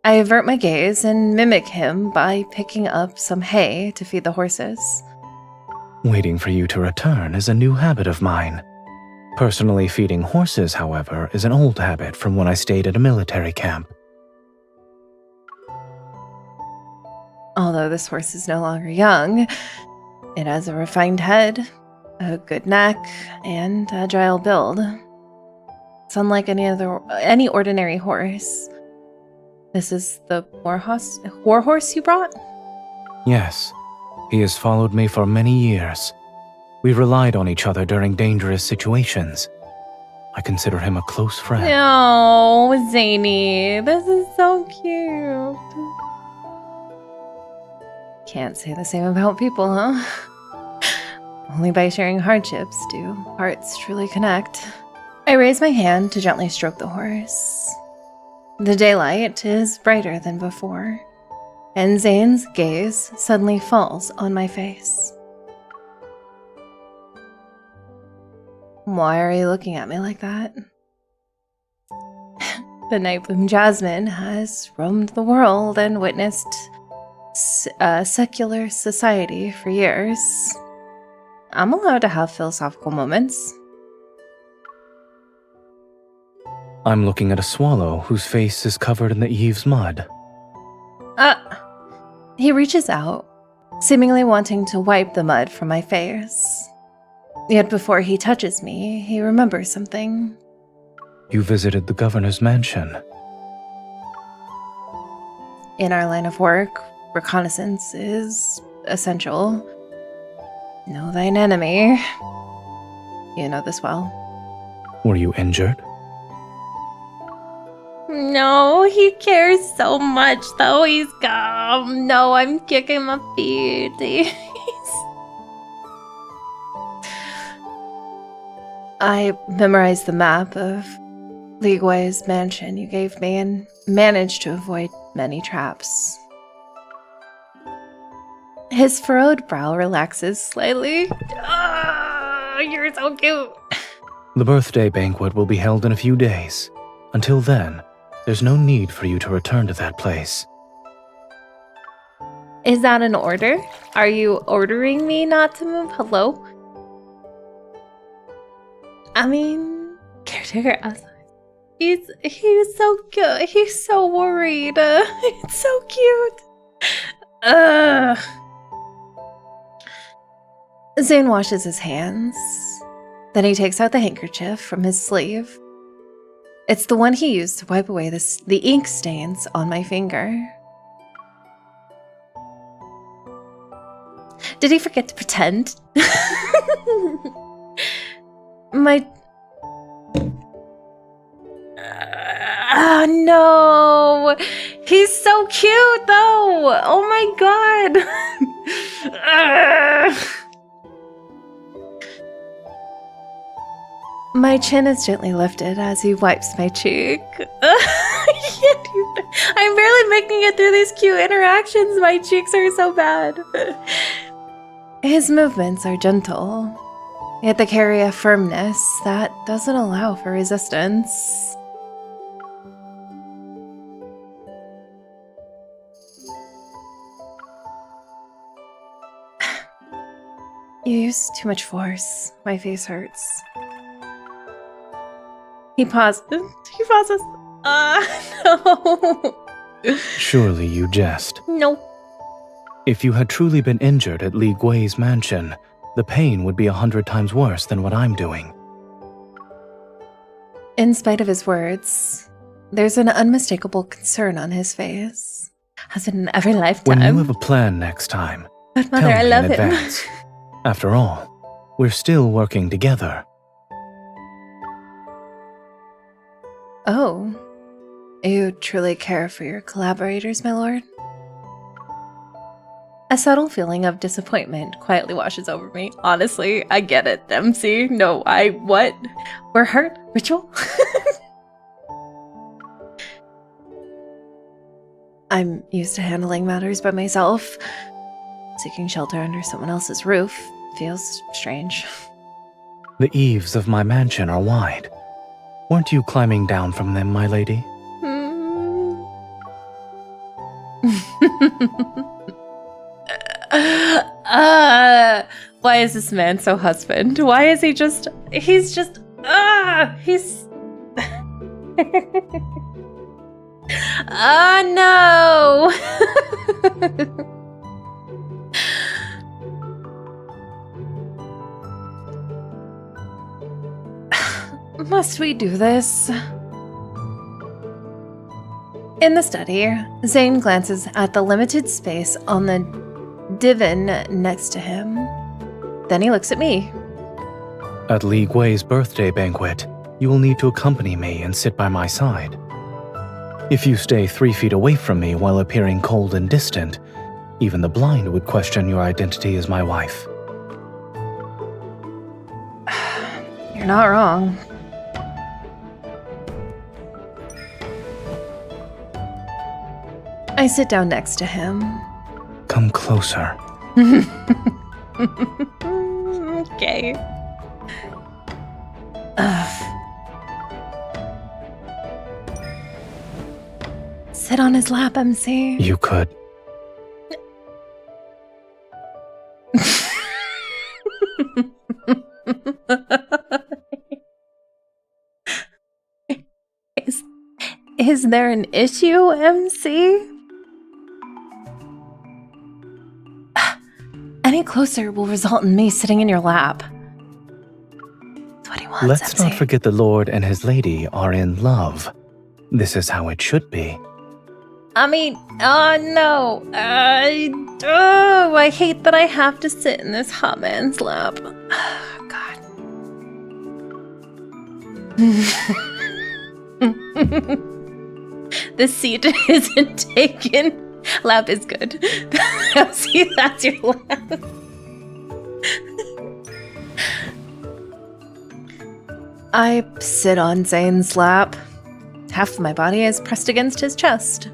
I avert my gaze and mimic him by picking up some hay to feed the horses. Waiting for you to return is a new habit of mine. Personally feeding horses, however, is an old habit from when I stayed at a military camp. Although this horse is no longer young, it has a refined head, a good neck, and agile build. It's unlike any ordinary horse. This is the war horse you brought? Yes, he has followed me for many years. We relied on each other during dangerous situations. I consider him a close friend. No, Zayne, this is so cute. Can't say the same about people, huh? Only by sharing hardships do hearts truly connect. I raise my hand to gently stroke the horse. The daylight is brighter than before, and Zayne's gaze suddenly falls on my face. Why are you looking at me like that? The Nightbloom Jasmine has roamed the world and witnessed secular society for years. I'm allowed to have philosophical moments. I'm looking at a swallow whose face is covered in the eaves mud. He reaches out, seemingly wanting to wipe the mud from my face. Yet before he touches me, he remembers something. You visited the governor's mansion. In our line of work, reconnaissance is essential. Know thine enemy. You know this well. Were you injured? No, he cares so much, though. He's gone. No, I'm kicking my feet. I memorized the map of Leagueway's mansion you gave me and managed to avoid many traps. His furrowed brow relaxes slightly. Oh, you're so cute. The birthday banquet will be held in a few days. Until then, there's no need for you to return to that place. Is that an order? Are you ordering me not to move? Hello? I mean, caretaker outside. He's so good. He's so worried. It's so cute. Zayne washes his hands. Then he takes out the handkerchief from his sleeve. It's the one he used to wipe away the ink stains on my finger. Did he forget to pretend? Oh no! He's so cute though! Oh my god! My chin is gently lifted as he wipes my cheek. I'm barely making it through these cute interactions. My cheeks are so bad. His movements are gentle, yet they carry a firmness that doesn't allow for resistance. You use too much force. My face hurts. He pauses. No. Surely you jest. No. If you had truly been injured at Li Gui's mansion, the pain would be 100 times worse than what I'm doing. In spite of his words, there's an unmistakable concern on his face. Has it in every lifetime? When you have a plan next time, But Mother, tell I me love in him. advance. After all, we're still working together. Oh, you truly care for your collaborators, my lord? A subtle feeling of disappointment quietly washes over me. Honestly, I get it, MC. No, what? We're hurt? Ritual? I'm used to handling matters by myself. Seeking shelter under someone else's roof feels strange. The eaves of my mansion are wide. Weren't you climbing down from them, my lady? Why is this man so husband? Why is he just... He's just... He's... no! Must we do this? In the study, Zayne glances at the limited space on the divan next to him. Then he looks at me. At Li Gui's birthday banquet, you will need to accompany me and sit by my side. If you stay 3 feet away from me while appearing cold and distant, even the blind would question your identity as my wife. You're not wrong. I sit down next to him. Come closer. Okay. Sit on his lap, MC. You could. Is there an issue, MC? Any closer will result in me sitting in your lap. That's what he wants, Let's MC. not forget the Lord and his lady are in love. This is how it should be. I mean, oh no. I hate that I have to sit in this hot man's lap. God. The seat isn't taken. Lap is good. See, that's your lap. I sit on Zayne's lap. Half of my body is pressed against his chest.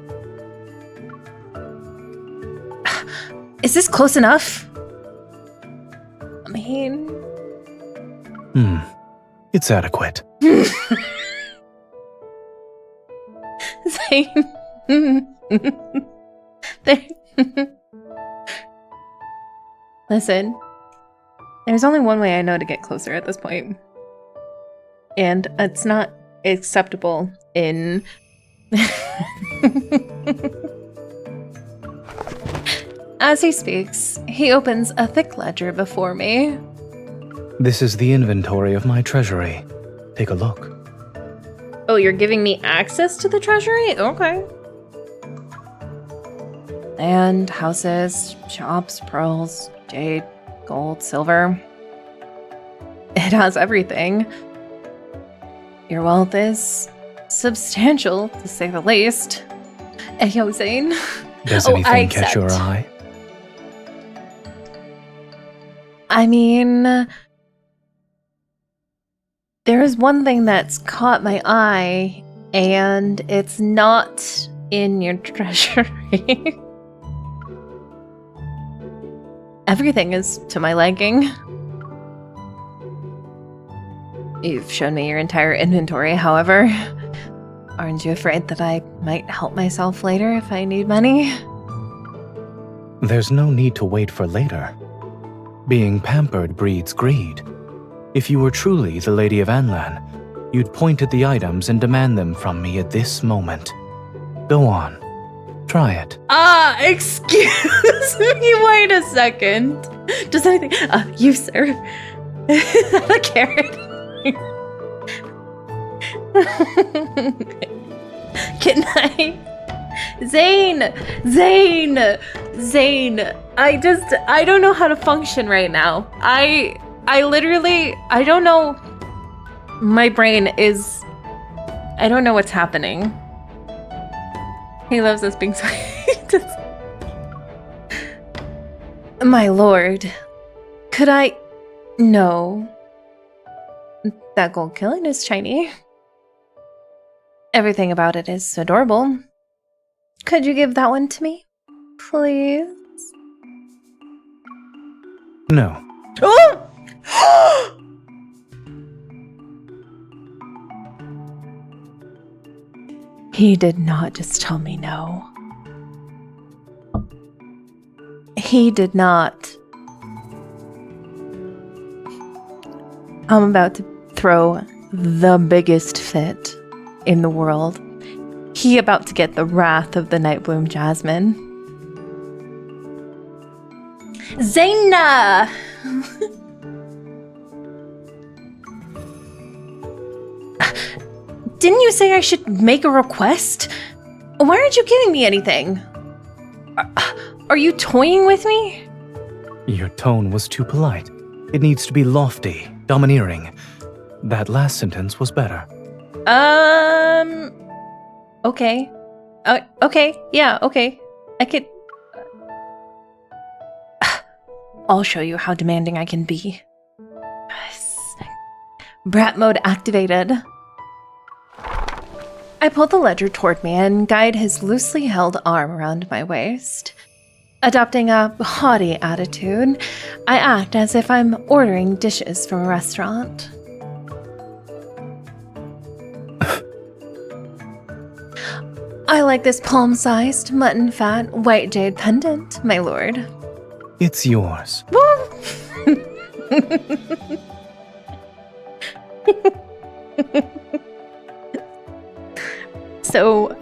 Is this close enough? I mean... It's adequate. Zayne... Listen, there's only one way I know to get closer at this point. And it's not acceptable in... As he speaks, he opens a thick ledger before me. This is the inventory of my treasury. Take a look. Oh, you're giving me access to the treasury? Okay. Land, houses, shops, pearls, jade, gold, silver. It has everything. Your wealth is substantial, to say the least. Ayo, Zayne. Does I anything catch your accept. eye? I mean, there is one thing that's caught my eye, and it's not in your treasury. Everything is to my liking. You've shown me your entire inventory, however. Aren't you afraid that I might help myself later if I need money? There's no need to wait for later. Being pampered breeds greed. If you were truly the Lady of Anlan, you'd point at the items and demand them from me at this moment. Go on. Try it. Excuse me, wait a second. Does anything... you, sir. A carrot. Can I... Zayne! I don't know how to function right now. I literally, I don't know. My brain is... I don't know what's happening. He loves us being sweet. My lord, could I... No. That gold killing is shiny. Everything about it is adorable. Could you give that one to me? Please? No. Oh! He did not just tell me no. He did not I'm about to throw the biggest fit in the world. He about to get the wrath of the Nightbloom Jasmine. Zayne! Didn't you say I should make a request? Why aren't you giving me anything? Are you toying with me? Your tone was too polite. It needs to be lofty, domineering. That last sentence was better. Okay. Okay, yeah, okay. I could... I'll show you how demanding I can be. Yes. Brat mode activated. I pull the ledger toward me and guide his loosely held arm around my waist. Adopting a haughty attitude, I act as if I'm ordering dishes from a restaurant. I like this palm-sized, mutton-fat, white jade pendant, my lord. It's yours. So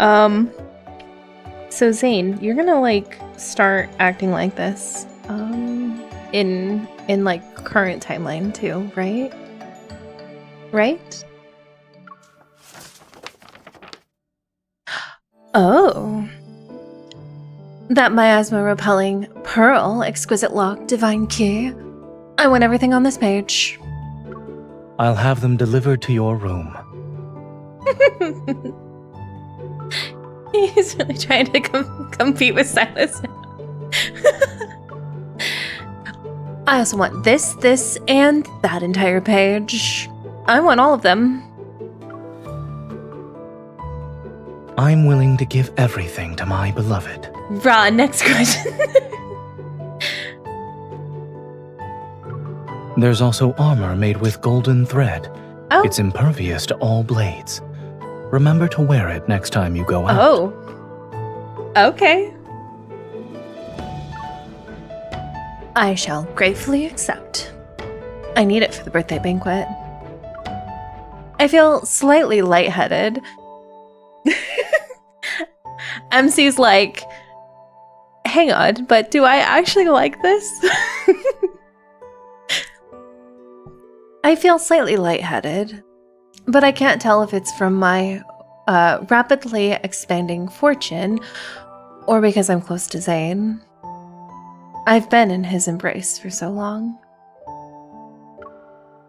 Zayne, you're gonna like start acting like this, in like current timeline too, right? Right? Oh. That miasma-repelling pearl, exquisite lock, divine key. I want everything on this page. I'll have them delivered to your room. He's really trying to compete with Sylus now. I also want this, and that entire page. I want all of them. I'm willing to give everything to my beloved. Rah, next question. There's also armor made with golden thread. Oh. It's impervious to all blades. Remember to wear it next time you go out. Oh. Okay. I shall gratefully accept. I need it for the birthday banquet. I feel slightly lightheaded. MC's like, hang on, but do I actually like this? I feel slightly lightheaded, but I can't tell if it's from my rapidly expanding fortune or because I'm close to Zayne. I've been in his embrace for so long.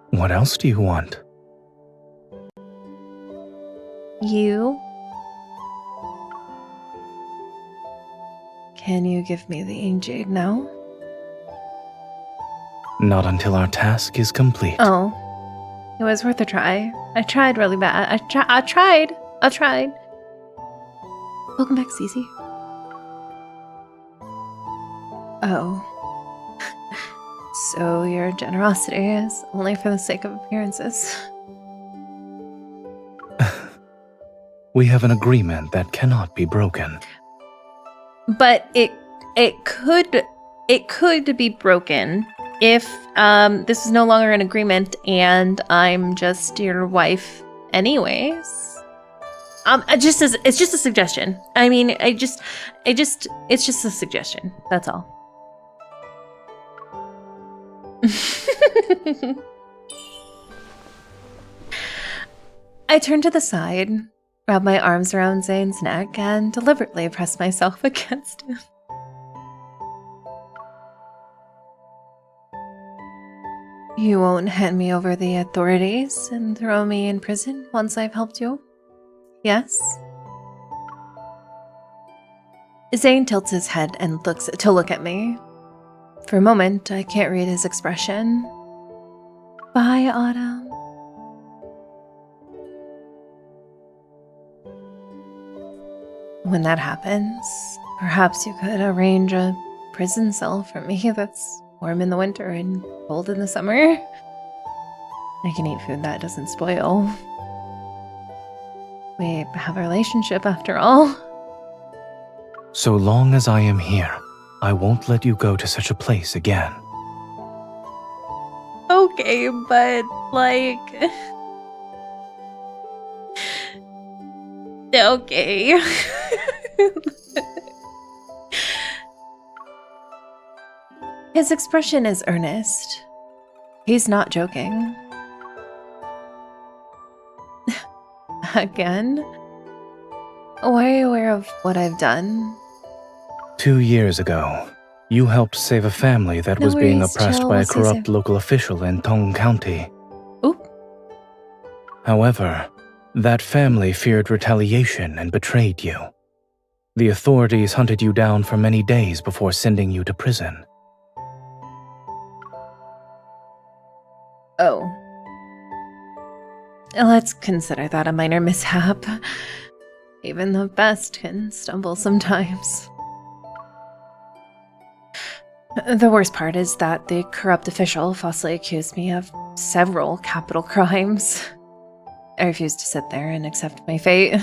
What else do you want? You? Can you give me the ink jade now? Not until our task is complete. Oh. It was worth a try. I tried really bad. I tried. Welcome back, Cece. Oh. So your generosity is only for the sake of appearances. We have an agreement that cannot be broken. But it could be broken if this is no longer an agreement and I'm just your wife anyways. It's just a suggestion. I mean, it's just a suggestion. That's all. I turn to the side, wrap my arms around Zayne's neck, and deliberately press myself against him. You won't hand me over the authorities and throw me in prison once I've helped you? Yes? Zayne tilts his head and looks to look at me. For a moment, I can't read his expression. Bye, Autumn. When that happens, perhaps you could arrange a prison cell for me that's warm in the winter and cold in the summer. I can eat food that doesn't spoil. We have a relationship after all. So long as I am here, I won't let you go to such a place again. okay, but like... okay. His expression is earnest. He's not joking. Again? Why are you aware of what I've done? 2 years ago, you helped save a family that No was being worries, oppressed chill, by a we'll see soon. corrupt local official in Tong County. Oop. However, that family feared retaliation and betrayed you. The authorities hunted you down for many days before sending you to prison. Oh. Let's consider that a minor mishap. Even the best can stumble sometimes. The worst part is that the corrupt official falsely accused me of several capital crimes. I refused to sit there and accept my fate.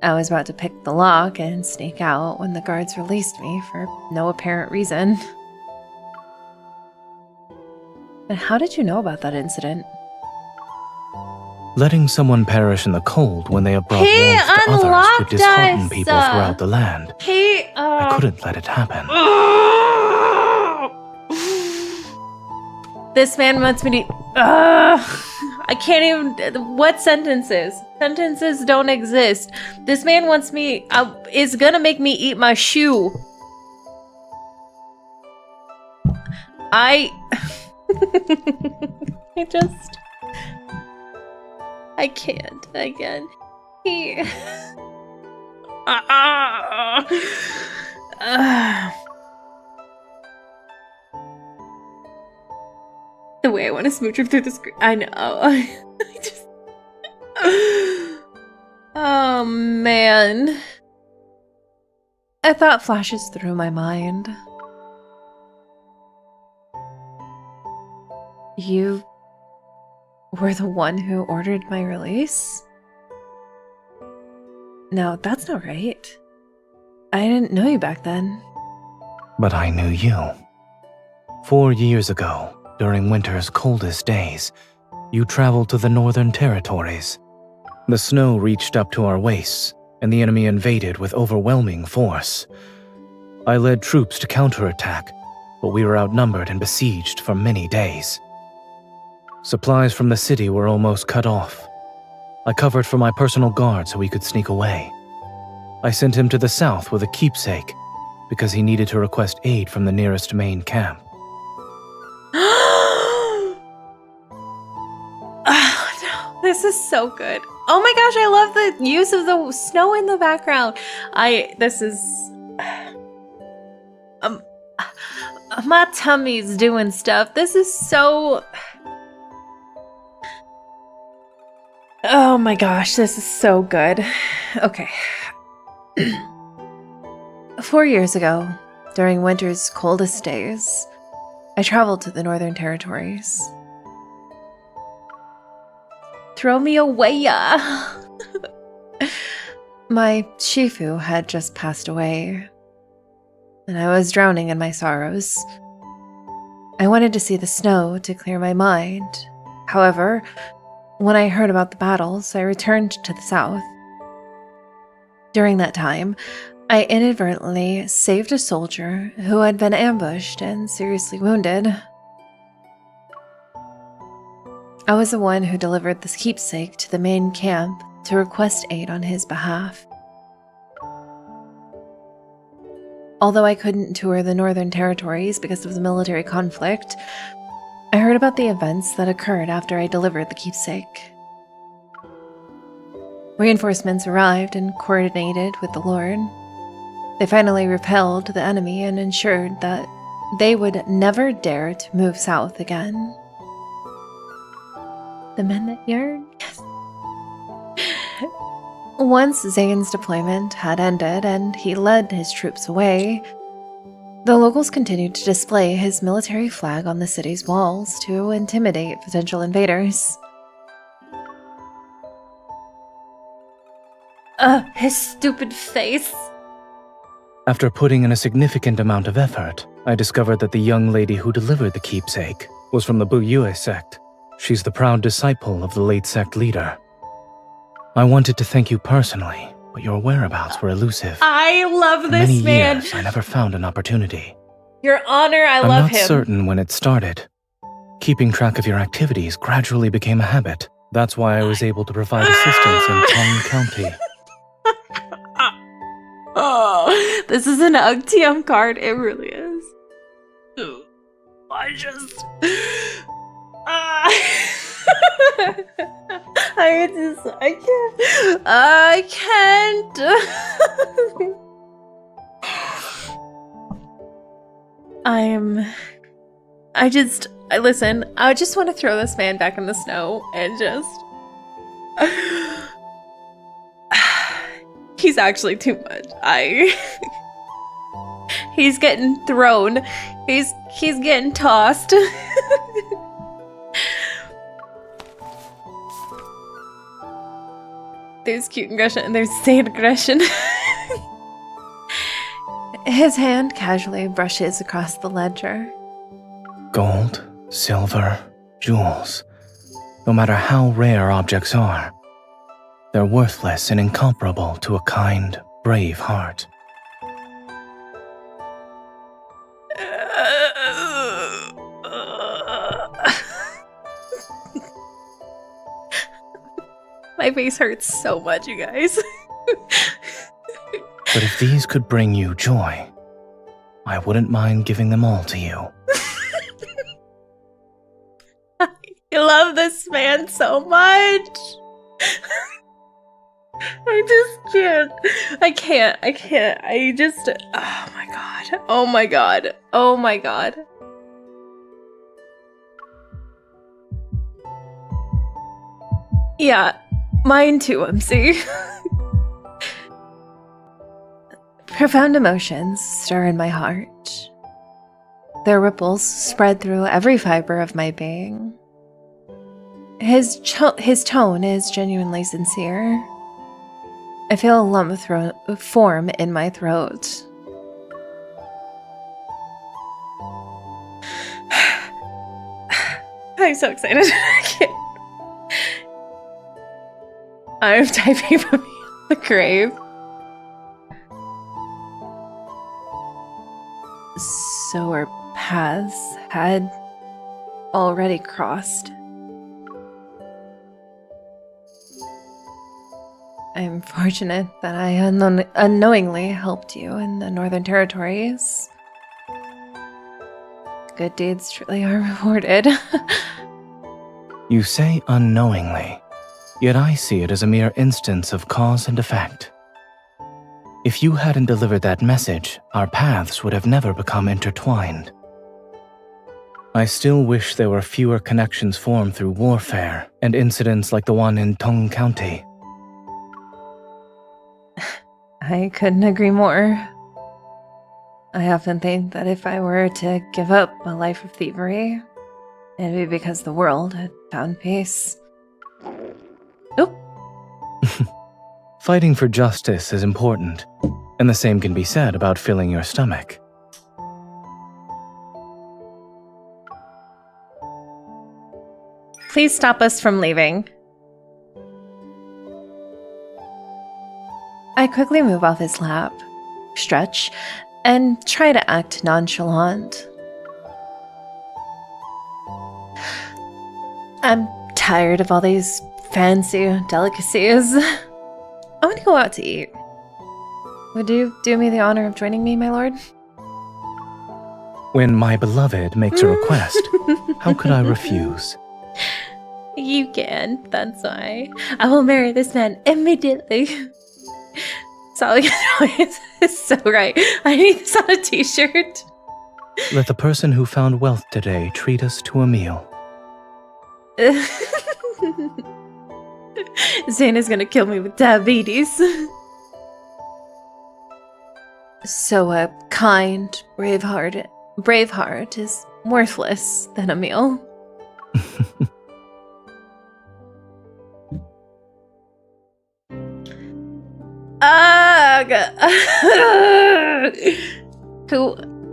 I was about to pick the lock and sneak out when the guards released me for no apparent reason. But how did you know about that incident? Letting someone perish in the cold when they have brought He warmth to others would unlocked dishearten us! people throughout the land. I couldn't let it happen. This man wants me to... I can't even... What sentences? Sentences don't exist. This man wants me... is gonna make me eat my shoe. I just... I can't again. He... The way I want to smooch him through the screen. I know. I just... Oh, man. A thought flashes through my mind. You were the one who ordered my release? No, that's not right. I didn't know you back then. But I knew you. 4 years ago, during winter's coldest days, you traveled to the Northern Territories. The snow reached up to our waists, and the enemy invaded with overwhelming force. I led troops to counterattack, but we were outnumbered and besieged for many days. Supplies from the city were almost cut off. I covered for my personal guard so he could sneak away. I sent him to the south with a keepsake, because he needed to request aid from the nearest main camp. Oh, no. This is so good. Oh my gosh, I love the use of the snow in the background. This is... my tummy's doing stuff. This is so... Oh my gosh, this is so good. Okay. 4 years ago, during winter's coldest days, I traveled to the Northern Territories. Throw me away, ya! My Shifu had just passed away, and I was drowning in my sorrows. I wanted to see the snow to clear my mind. However, when I heard about the battles, I returned to the south. During that time, I inadvertently saved a soldier who had been ambushed and seriously wounded. I was the one who delivered this keepsake to the main camp to request aid on his behalf. Although I couldn't tour the Northern Territories because of the military conflict, I heard about the events that occurred after I delivered the keepsake. Reinforcements arrived and coordinated with the Lord. They finally repelled the enemy and ensured that they would never dare to move south again. The men that yearn? Yes. Once Zayne's deployment had ended and he led his troops away, the locals continued to display his military flag on the city's walls to intimidate potential invaders. His stupid face. After putting in a significant amount of effort, I discovered that the young lady who delivered the keepsake was from the Buyue sect. She's the proud disciple of the late sect leader. I wanted to thank you personally, but your whereabouts were elusive. I love For this many man. years, I never found an opportunity. Your Honor, I I'm love not him. certain when it started. Keeping track of your activities gradually became a habit. That's why I was able to provide assistance in Tong County. Oh, this is an UGTM card. It really is. I just... I can't. Listen, I just want to throw this man back in the snow and just... He's actually too much. He's getting thrown. He's getting tossed. There's cute aggression and there's sad aggression. His hand casually brushes across the ledger. Gold, silver, jewels. No matter how rare objects are, they're worthless and incomparable to a kind, brave heart. My face hurts so much, you guys. But if these could bring you joy, I wouldn't mind giving them all to you. I love this man so much. I just can't. I can't. I just... Oh my god. Oh my god. Oh my god. Yeah, mine too, MC. Profound emotions stir in my heart. Their ripples spread through every fiber of my being. His tone is genuinely sincere. I feel a lump form in my throat. I'm so excited. I can't. I'm typing from the grave. So our paths had already crossed. I'm fortunate that I unknowingly helped you in the Northern Territories. Good deeds truly are rewarded. You say unknowingly, yet I see it as a mere instance of cause and effect. If you hadn't delivered that message, our paths would have never become intertwined. I still wish there were fewer connections formed through warfare and incidents like the one in Tong County. I couldn't agree more. I often think that if I were to give up a life of thievery, it'd be because the world had found peace. Oop. Fighting for justice is important, and the same can be said about filling your stomach. Please stop us from leaving. I quickly move off his lap, stretch, and try to act nonchalant. I'm tired of all these fancy delicacies. I want to go out to eat. Would you do me the honor of joining me, my lord? When my beloved makes a request, how could I refuse? You can, that's why. I will marry this man immediately. Sally is so right. I need this on a t-shirt. Let the person who found wealth today treat us to a meal. Zayne is gonna kill me with diabetes. So a kind, brave heart is worthless than a meal.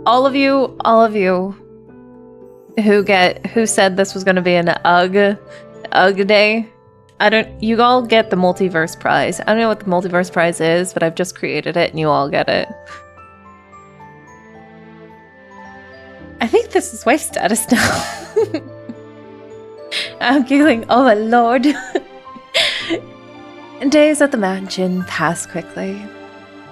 All of you who said this was going to be an UG day. You all get the multiverse prize. I don't know what the multiverse prize is, but I've just created it and you all get it. I think this is wife status now. I'm giggling, oh my lord. Days at the mansion pass quickly.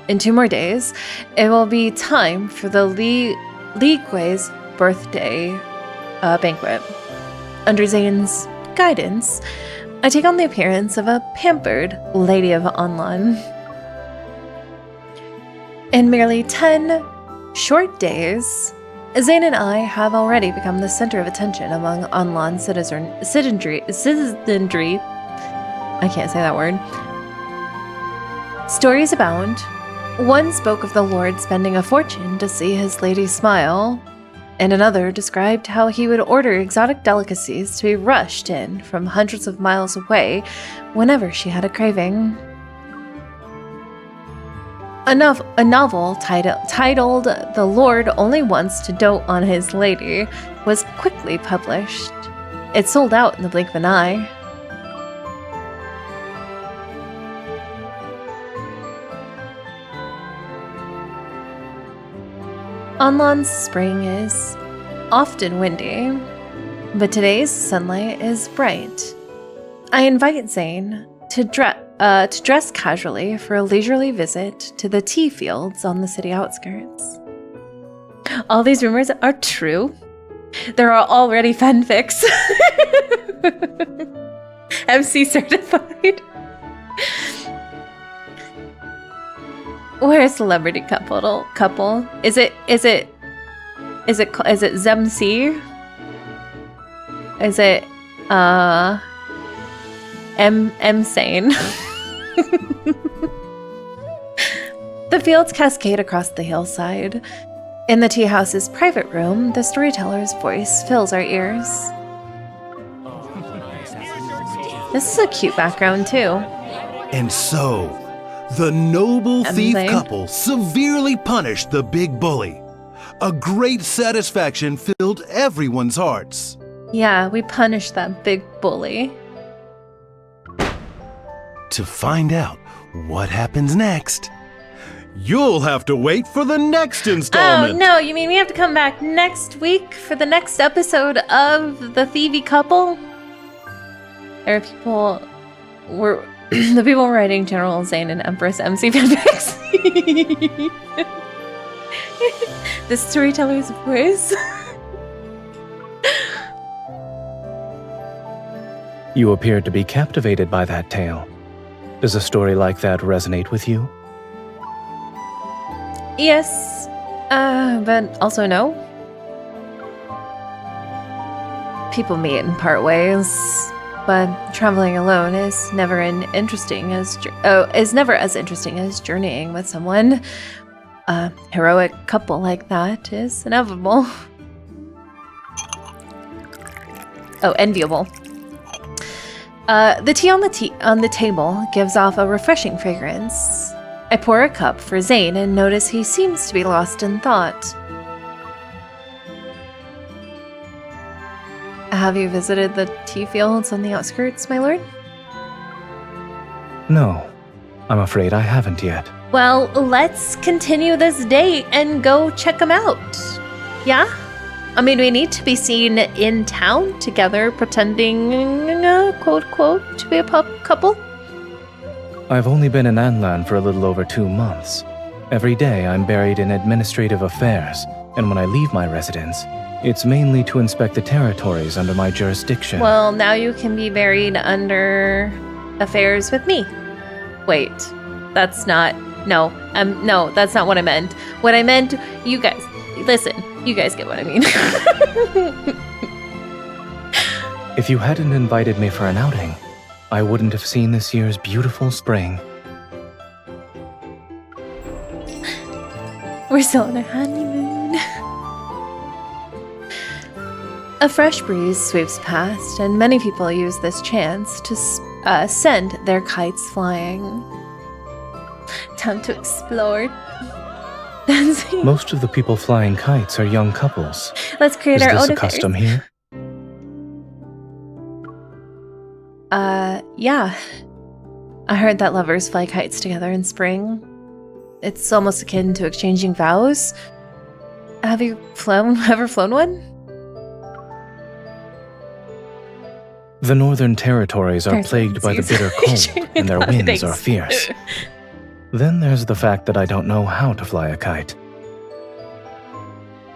In 2 more days, it will be time for the Li-Kuei's birthday banquet. Under Zayne's guidance, I take on the appearance of a pampered lady of Onlan. In merely 10 short days, Zayne and I have already become the center of attention among Onlan citizenry. I can't say that word. Stories abound. One spoke of the Lord spending a fortune to see his lady smile, and another described how he would order exotic delicacies to be rushed in from hundreds of miles away whenever she had a craving. A novel titled The Lord Only Wants to Dote on His Lady was quickly published. It sold out in the blink of an eye. Onlan's spring is often windy, but today's sunlight is bright. I invite Zayne to dress casually for a leisurely visit to the tea fields on the city outskirts. All these rumors are true. There are already fanfics. MC certified. We're a celebrity couple. Is it Zemc? Is it M Sane? The fields cascade across the hillside. In the tea house's private room, the storyteller's voice fills our ears. This is a cute background too. And so, the noble thief Zayne. couple severely punished the big bully. A great satisfaction filled everyone's hearts. Yeah, we punished that big bully. To find out what happens next, you'll have to wait for the next installment. Oh no, you mean we have to come back next week for the next episode of The Thievy Couple? There are people the people writing General Zayne and Empress MC fanfics. The storyteller's voice. You appear to be captivated by that tale. Does a story like that resonate with you? Yes, but also no. People meet and part ways, but traveling alone is never as interesting as journeying with someone. A heroic couple like that is inevitable. Oh, enviable. The tea on the table gives off a refreshing fragrance. I pour a cup for Zayne and notice he seems to be lost in thought. Have you visited the tea fields on the outskirts, my lord? No, I'm afraid I haven't yet. Well, let's continue this date and go check them out. Yeah? I mean, we need to be seen in town together pretending, quote, quote, to be a couple. I've only been in Anlan for a little over 2 months. Every day I'm buried in administrative affairs, and when I leave my residence, it's mainly to inspect the territories under my jurisdiction. Well, now you can be buried under affairs with me. Wait, that's not... No, that's not what I meant. What I meant, you guys... Listen, you guys get what I mean. If you hadn't invited me for an outing, I wouldn't have seen this year's beautiful spring. We're still on our honeymoon. A fresh breeze sweeps past, and many people use this chance to send their kites flying. Time to explore. Most of the people flying kites are young couples. Let's create Is our this own a affairs. custom here? Yeah. I heard that lovers fly kites together in spring. It's almost akin to exchanging vows. Have you ever flown one? The Northern Territories are There's plagued by the bitter cold, and their winds are fierce. Then there's the fact that I don't know how to fly a kite.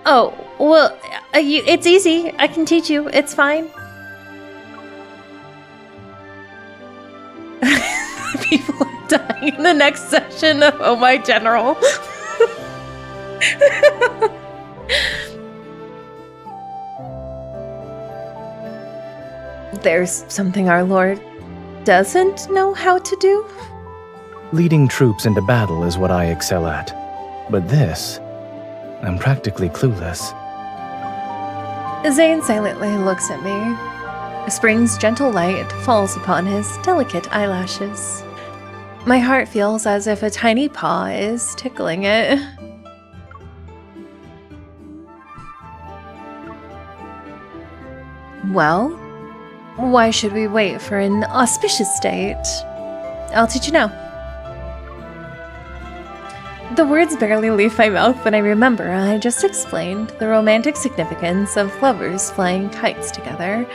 Oh, well, it's easy. I can teach you. It's fine. People are dying in the next session of Oh My General. There's something our Lord doesn't know how to do? Leading troops into battle is what I excel at. But this, I'm practically clueless. Zayne silently looks at me. Spring's gentle light falls upon his delicate eyelashes. My heart feels as if a tiny paw is tickling it. Well, why should we wait for an auspicious date? I'll teach you now. The words barely leave my mouth when I remember I just explained the romantic significance of lovers flying kites together.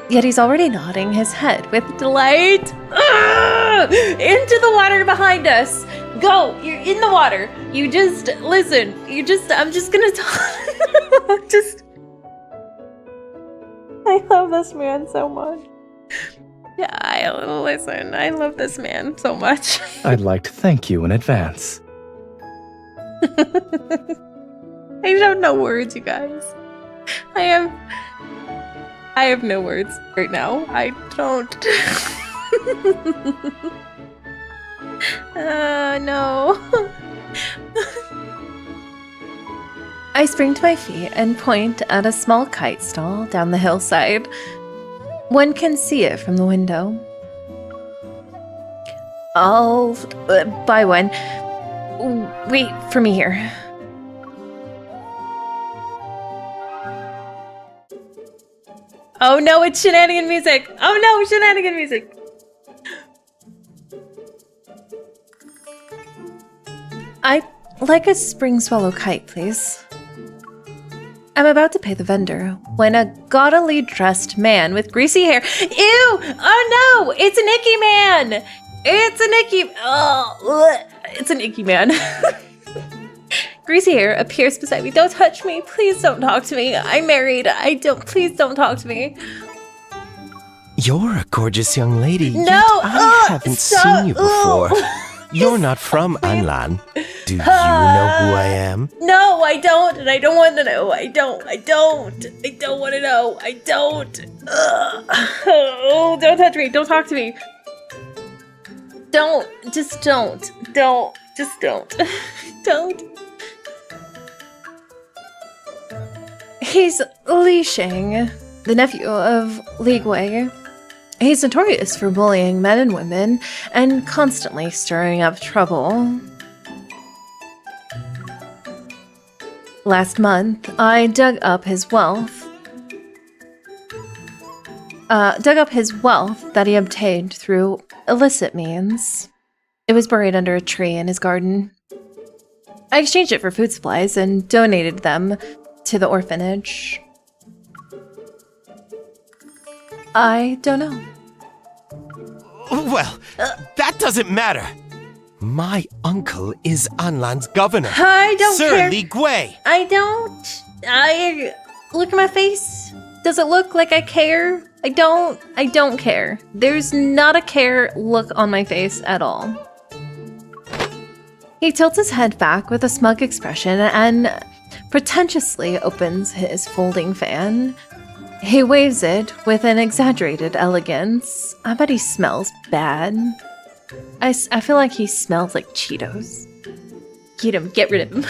Yet he's already nodding his head with delight. Into the water behind us! Go! You're in the water! You just, listen, I'm just gonna talk. I love this man so much. Yeah, I love this man so much. I'd like to thank you in advance. I don't know words, you guys. I have no words right now. I don't. No. I spring to my feet and point at a small kite stall down the hillside. One can see it from the window. I'll buy one. Wait for me here. Oh no, it's shenanigan music! Oh no, shenanigan music! I'd like a spring swallow kite, please. I'm about to pay the vendor when a gaudily dressed man with greasy hair— Ew! Oh no! It's an icky man! It's an icky man. Greasy hair appears beside me. Don't touch me. Please don't talk to me. I'm married. Please don't talk to me. You're a gorgeous young lady. No! Yet I haven't stop. seen you before. You're not from Anlan. Do you know who I am? No, I don't, and I don't want to know. I don't want to know. I don't. Oh, don't touch me. Don't talk to me. Don't. Just don't. Don't. Don't. He's Li Sheng, the nephew of Li Gui. He's notorious for bullying men and women and constantly stirring up trouble. Last month, I dug up his wealth that he obtained through illicit means. It was buried under a tree in his garden. I exchanged it for food supplies and donated them to the orphanage. I don't know. Well, that doesn't matter. My uncle is Anlan's governor. I don't Sir care. Li Gui. I look at my face. Does it look like I care? I don't care. There's not a care look on my face at all. He tilts his head back with a smug expression and pretentiously opens his folding fan. He waves it with an exaggerated elegance. I bet he smells bad. I feel like he smells like Cheetos. Get rid of him.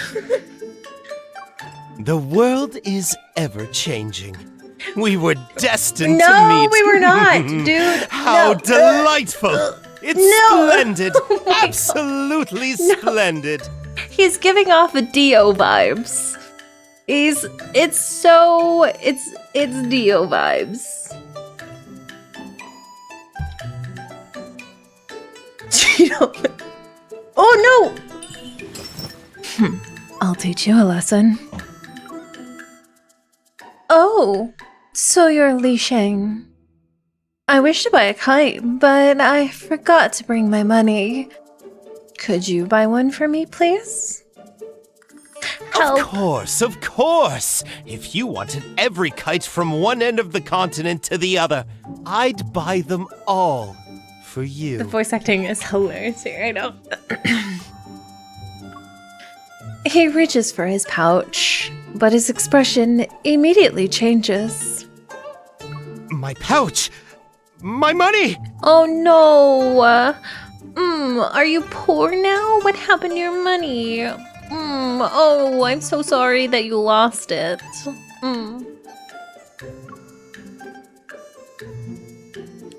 The world is ever changing. We were destined to No, meet. we were not, dude. How No. delightful! It's No. splendid! Oh my Absolutely splendid! He's giving off Dio vibes. It's Dio vibes. You don't... Oh no! I'll teach you a lesson. Oh, so you're Li Sheng. I wish to buy a kite, but I forgot to bring my money. Could you buy one for me, please? Help. Of course! If you wanted every kite from one end of the continent to the other, I'd buy them all for you. The voice acting is hilarious here, I know. He reaches for his pouch, but his expression immediately changes. My pouch! My money! Oh no! Are you poor now? What happened to your money? Oh, I'm so sorry that you lost it.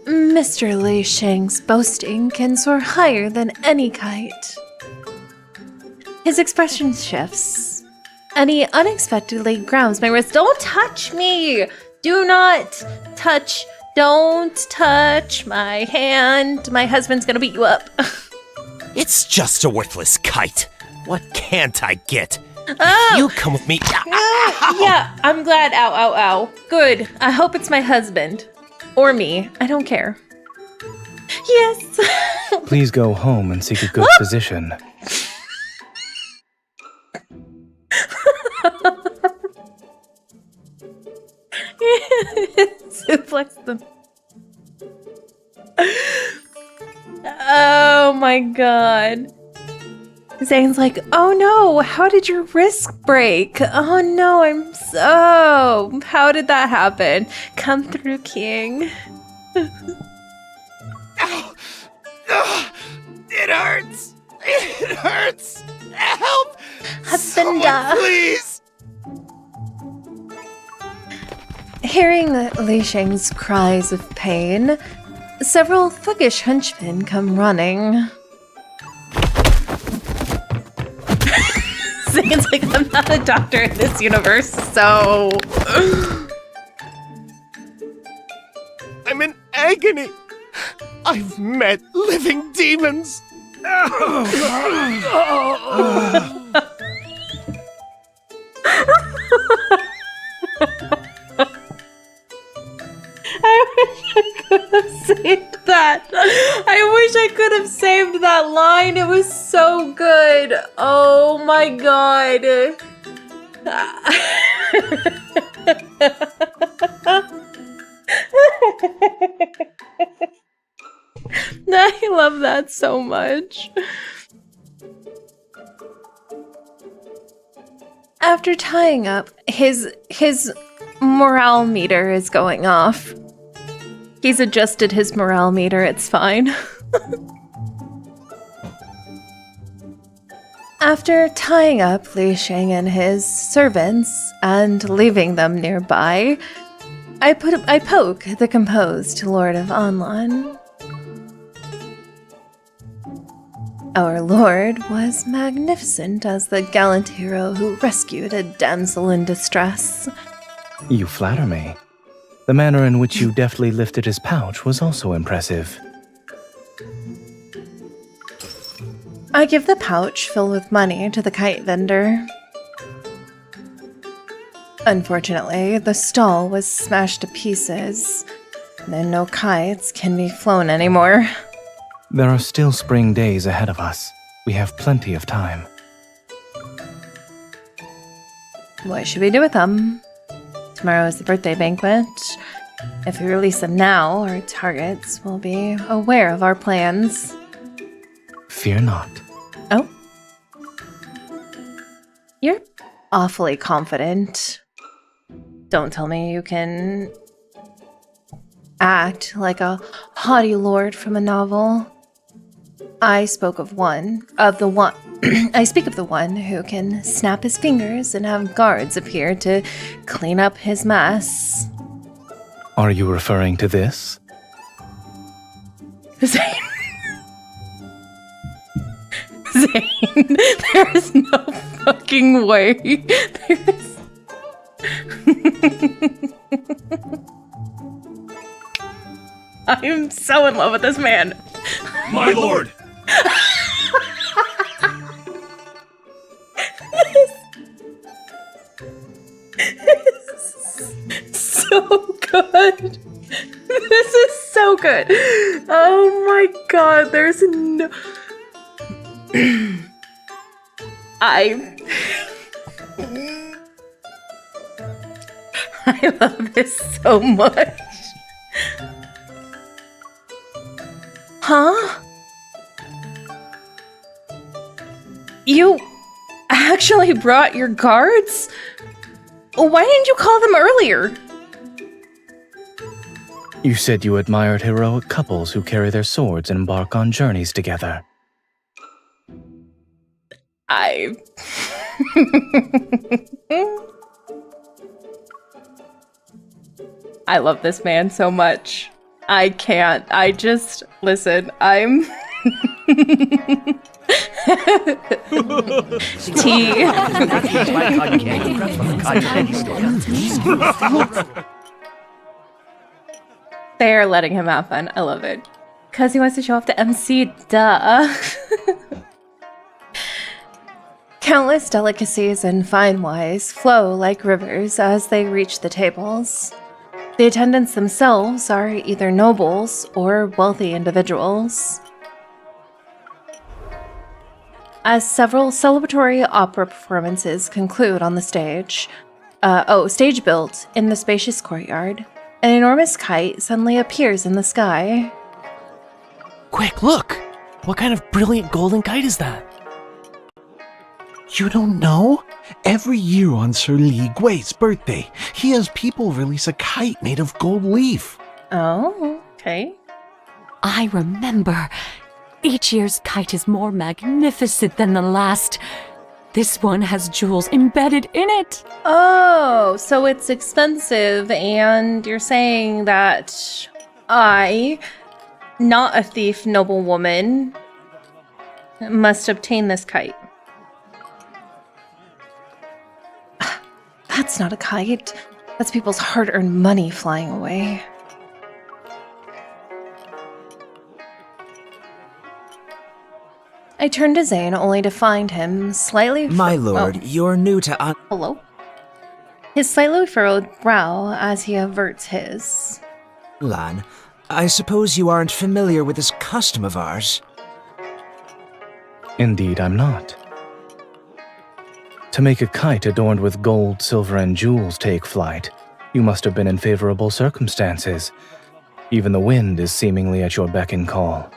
Mr. Li Sheng's boasting can soar higher than any kite. His expression shifts, and he unexpectedly grabs my wrist. Don't touch me! Do not touch. Don't touch my hand. My husband's gonna beat you up. It's just a worthless kite. What can't I get? Oh. If you come with me. Yeah, I'm glad. Ow, ow, ow. Good. I hope it's my husband. Or me. I don't care. Yes. Please go home and seek a good physician. Suplex them. Oh my god. Zayne's like, oh no, how did your wrist break? Oh no, how did that happen? Come through, King. Ow. It hurts! It hurts! Help! Husband, Someone, please! Hearing Li Sheng's cries of pain, several thuggish henchmen come running. Zayne's like, I'm not a doctor in this universe, so... I'm in agony! I've met living demons! I wish I could have saved that. I wish I could have saved that line. It was so good. Oh my god. I love that so much. After tying up, his morale meter is going off. He's adjusted his morale meter, it's fine. After tying up Li Sheng and his servants and leaving them nearby, I poke the composed Lord of Anlan. Our lord was magnificent as the gallant hero who rescued a damsel in distress. You flatter me. The manner in which you deftly lifted his pouch was also impressive. I give the pouch filled with money to the kite vendor. Unfortunately, the stall was smashed to pieces, and no kites can be flown anymore. There are still spring days ahead of us. We have plenty of time. What should we do with them? Tomorrow is the birthday banquet. If we release them now, our targets will be aware of our plans. Fear not. Oh? You're awfully confident. Don't tell me you can act like a haughty lord from a novel. I speak of the one who can snap his fingers and have guards appear to clean up his mess. Are you referring to this? Zayne insane. There is no fucking way. There is... I am so in love with this man. My lord! So good. This is so good. Oh my god, there's no... I love this so much. Huh? You actually brought your guards? Why didn't you call them earlier? You said you admired heroic couples who carry their swords and embark on journeys together. I love this man so much. I can't. I just listen. I'm T. They're letting him have fun. I love it. Because he wants to show off to MC, duh. Countless delicacies and fine wines flow like rivers as they reach the tables. The attendants themselves are either nobles or wealthy individuals. As several celebratory opera performances conclude on the stage, stage built in the spacious courtyard, an enormous kite suddenly appears in the sky. Quick, look! What kind of brilliant golden kite is that? You don't know? Every year on Sir Li Gui's birthday, he has people release a kite made of gold leaf. Oh, okay. I remember. Each year's kite is more magnificent than the last. This one has jewels embedded in it. Oh, so it's expensive, and you're saying that I, not a thief noblewoman, must obtain this kite. That's not a kite. That's people's hard-earned money flying away. I turned to Zayne only to find him slightly... My lord, you're new to... Hello? His slightly furrowed brow as he averts his. Lan, I suppose you aren't familiar with this custom of ours. Indeed, I'm not. To make a kite adorned with gold, silver, and jewels take flight, you must have been in favorable circumstances. Even the wind is seemingly at your beck and call.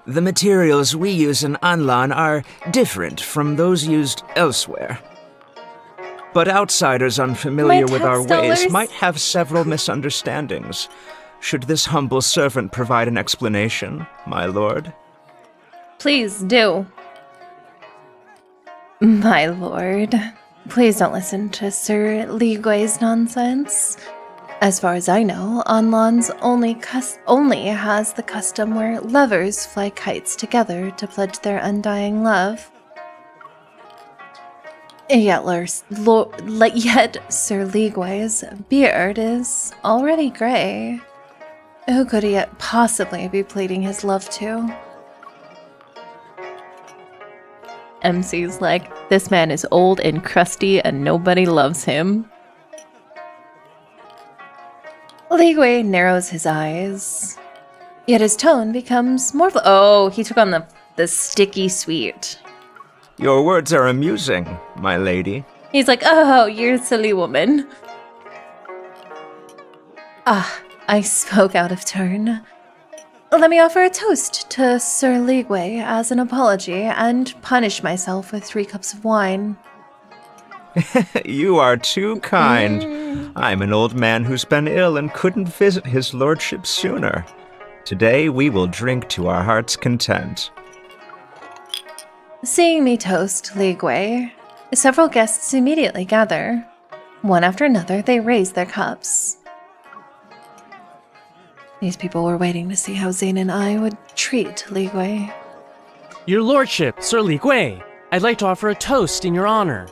The materials we use in Anlan are different from those used elsewhere. But outsiders unfamiliar with our ways might have several misunderstandings. Should this humble servant provide an explanation, my lord? Please do. My lord, please don't listen to Sir Li Gui's nonsense. As far as I know, Anlan's only has the custom where lovers fly kites together to pledge their undying love. Yet Sir Li Gui's beard is already grey. Who could he yet possibly be pleading his love to? MC's like, this man is old and crusty and nobody loves him. Li Gui narrows his eyes, yet his tone becomes more... Oh, he took on the sticky sweet. Your words are amusing, my lady. He's like, oh, you're a silly woman. Ah, I spoke out of turn. Let me offer a toast to Sir Li Gui as an apology and punish myself with 3 cups of wine. You are too kind. I'm an old man who's been ill and couldn't visit his lordship sooner. Today we will drink to our heart's content. Seeing me toast Li Gui, several guests immediately gather. One after another, they raise their cups. These people were waiting to see how Zayne and I would treat Li Gui. Your lordship, Sir Li Gui, I'd like to offer a toast in your honor.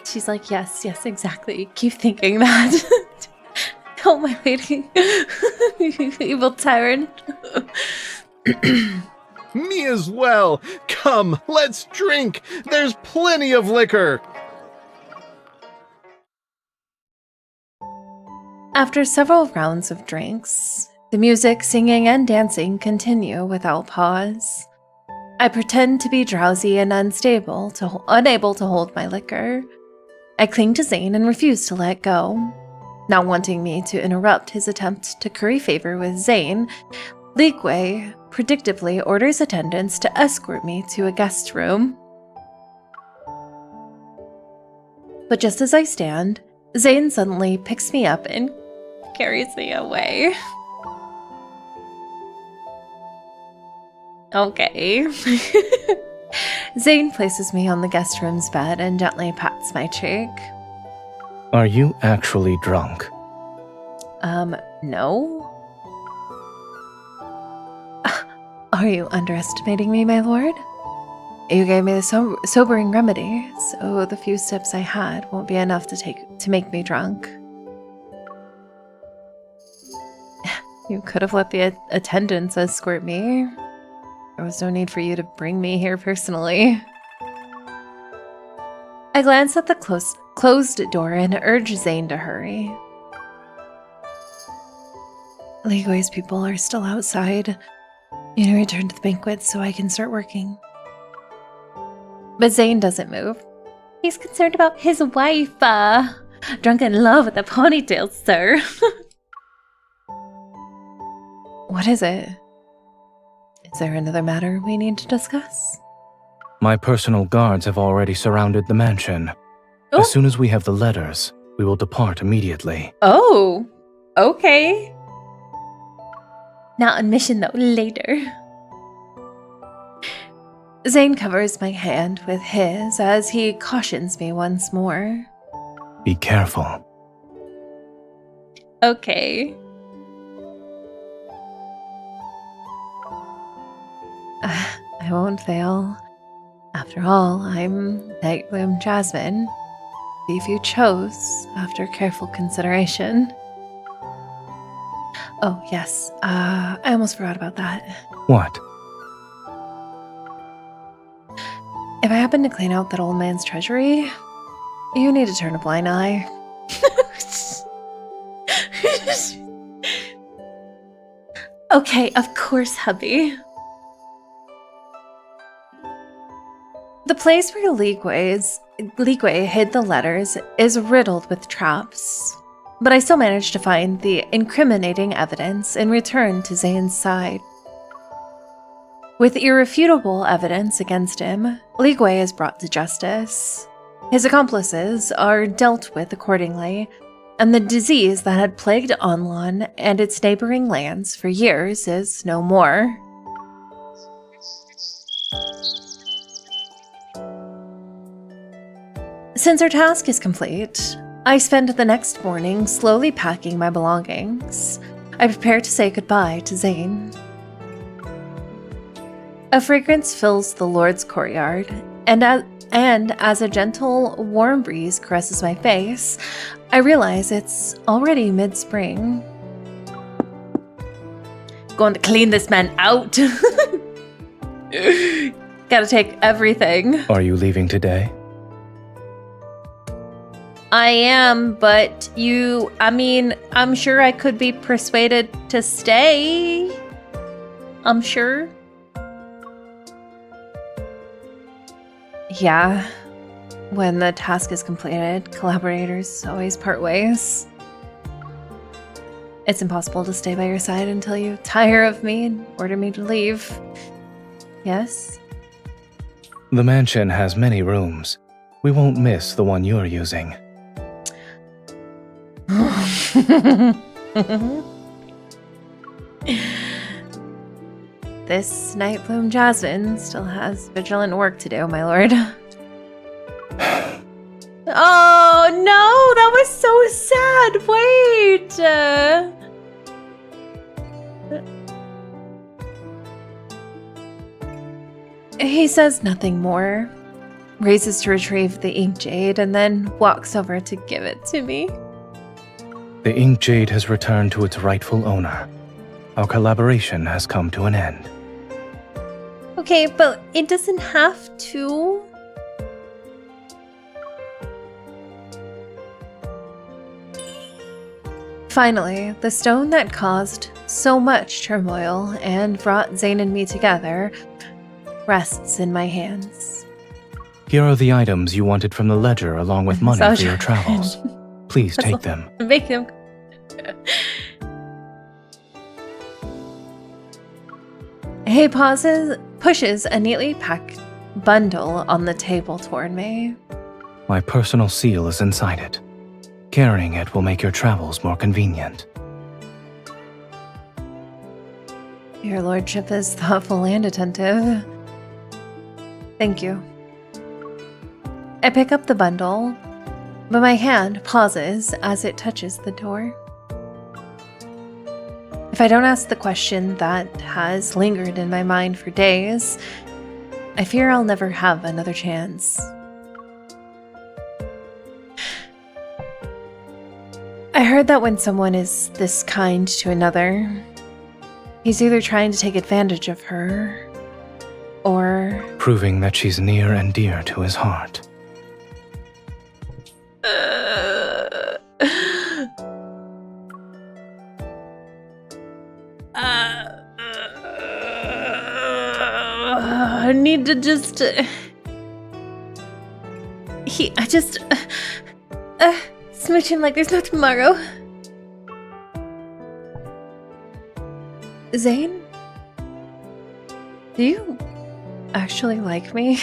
She's like, yes, exactly. Keep thinking that. Oh, my lady. Evil tyrant. Me as well. Come, let's drink. There's plenty of liquor. After several rounds of drinks, the music, singing, and dancing continue without pause. I pretend to be drowsy and unable to hold my liquor. I cling to Zayne and refuse to let go. Not wanting me to interrupt his attempt to curry favor with Zayne, Li Gui predictably orders attendants to escort me to a guest room. But just as I stand, Zayne suddenly picks me up and carries me away. Okay. Zayne places me on the guest room's bed and gently pats my cheek. Are you actually drunk? No. Are you underestimating me, my lord? You gave me the sobering remedy, so the few sips I had won't be enough to make me drunk. You could have let the attendants escort me. There was no need for you to bring me here personally. I glance at the closed door and urge Zayne to hurry. Li Gui's people are still outside. You need to return to the banquet so I can start working. But Zayne doesn't move. He's concerned about his wife, drunk in love with a ponytail, sir. What is it? Is there another matter we need to discuss? My personal guards have already surrounded the mansion. Oh. As soon as we have the letters, we will depart immediately. Oh, okay. Not on mission though, later. Zayne covers my hand with his as he cautions me once more. Be careful. Okay. I won't fail. After all, I'm Night Bloom Jasmine. Thief you chose after careful consideration. Oh, yes. I almost forgot about that. What? If I happen to clean out that old man's treasury, you need to turn a blind eye. Okay, of course, hubby. The place where Li Gui hid the letters is riddled with traps, but I still managed to find the incriminating evidence and return to Zayne's side. With irrefutable evidence against him, Li Gui is brought to justice. His accomplices are dealt with accordingly, and the disease that had plagued Onlon and its neighboring lands for years is no more. Since our task is complete, I spend the next morning slowly packing my belongings. I prepare to say goodbye to Zayne. A fragrance fills the Lord's courtyard, and as a gentle, warm breeze caresses my face, I realize it's already mid-spring. Going to clean this man out. Gotta take everything. Are you leaving today? I am, but I'm sure I could be persuaded to stay. I'm sure. Yeah. When the task is completed, collaborators always part ways. It's impossible to stay by your side until you tire of me and order me to leave. Yes? The mansion has many rooms. We won't miss the one you're using. This Night Bloom Jasmine still has vigilant work to do, my lord. Oh no, that was so sad. Wait. He says nothing more, raises to retrieve the ink jade, and then walks over to give it to me. The ink jade has returned to its rightful owner. Our collaboration has come to an end. Okay, but it doesn't have to. Finally, the stone that caused so much turmoil and brought Zayne and me together rests in my hands. Here are the items you wanted from the ledger along with money So for your travels. Please take them. Make him. He pushes a neatly packed bundle on the table toward me. My personal seal is inside it. Carrying it will make your travels more convenient. Your lordship is thoughtful and attentive. Thank you. I pick up the bundle, but my hand pauses as it touches the door. If I don't ask the question that has lingered in my mind for days, I fear I'll never have another chance. I heard that when someone is this kind to another, he's either trying to take advantage of her, or proving that she's near and dear to his heart. I need to just... smooch him like there's no tomorrow. Zayne? Do you actually like me?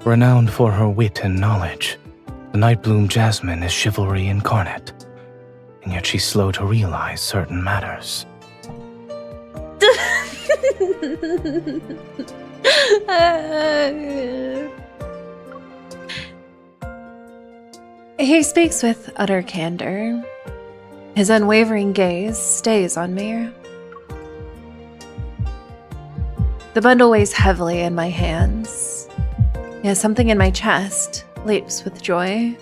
Renowned for her wit and knowledge, the Nightbloom Jasmine is chivalry incarnate, and yet she's slow to realize certain matters. He speaks with utter candor. His unwavering gaze stays on me. The bundle weighs heavily in my hands. Yet something in my chest leaps with joy.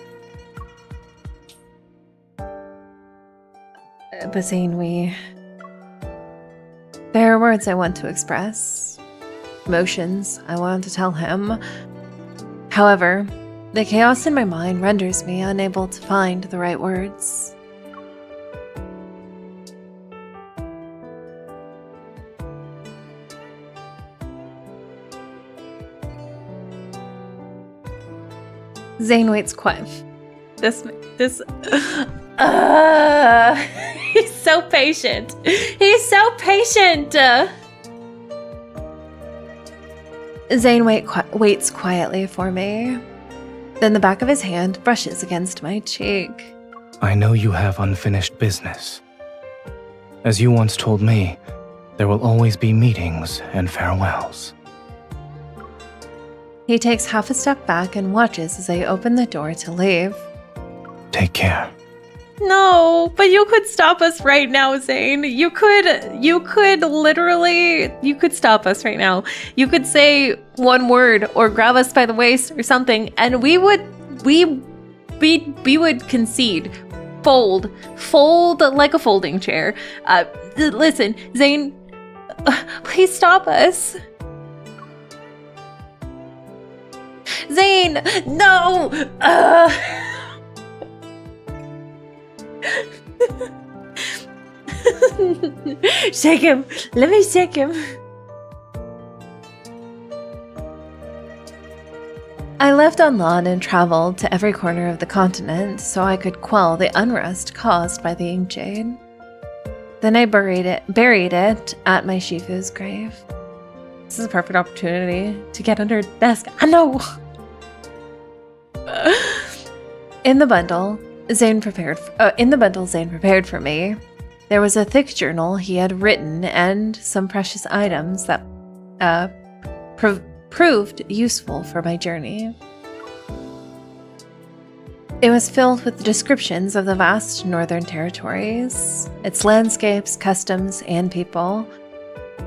But Zayne, there are words I want to express, emotions I want to tell him. However, the chaos in my mind renders me unable to find the right words. Zayne waits quiet. He's so patient. He's so patient. Zayne waits quietly for me. Then the back of his hand brushes against my cheek. I know you have unfinished business. As you once told me, there will always be meetings and farewells. He takes half a step back and watches as I open the door to leave. Take care. No, but you could stop us right now, Zayne. You could stop us right now. You could say one word or grab us by the waist or something, and we would concede. Fold like a folding chair. Listen, Zayne, please stop us. Zayne, no! Shake him. Let me shake him. I left on lawn and traveled to every corner of the continent so I could quell the unrest caused by the ink jade. Then I buried it at my Shifu's grave. This is a perfect opportunity to get under a desk. I know. In the bundle Zayne prepared for me, there was a thick journal he had written and some precious items that proved useful for my journey. It was filled with descriptions of the vast northern territories, its landscapes, customs, and people.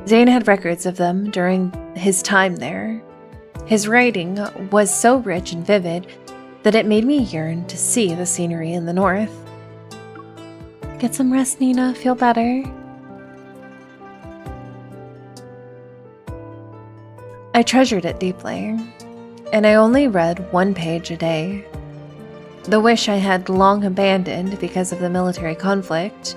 Zayne had records of them during his time there. His writing was so rich and vivid that it made me yearn to see the scenery in the north. Get some rest, Nina. Feel better. I treasured it deeply, and I only read 1 page a day. The wish I had long abandoned because of the military conflict,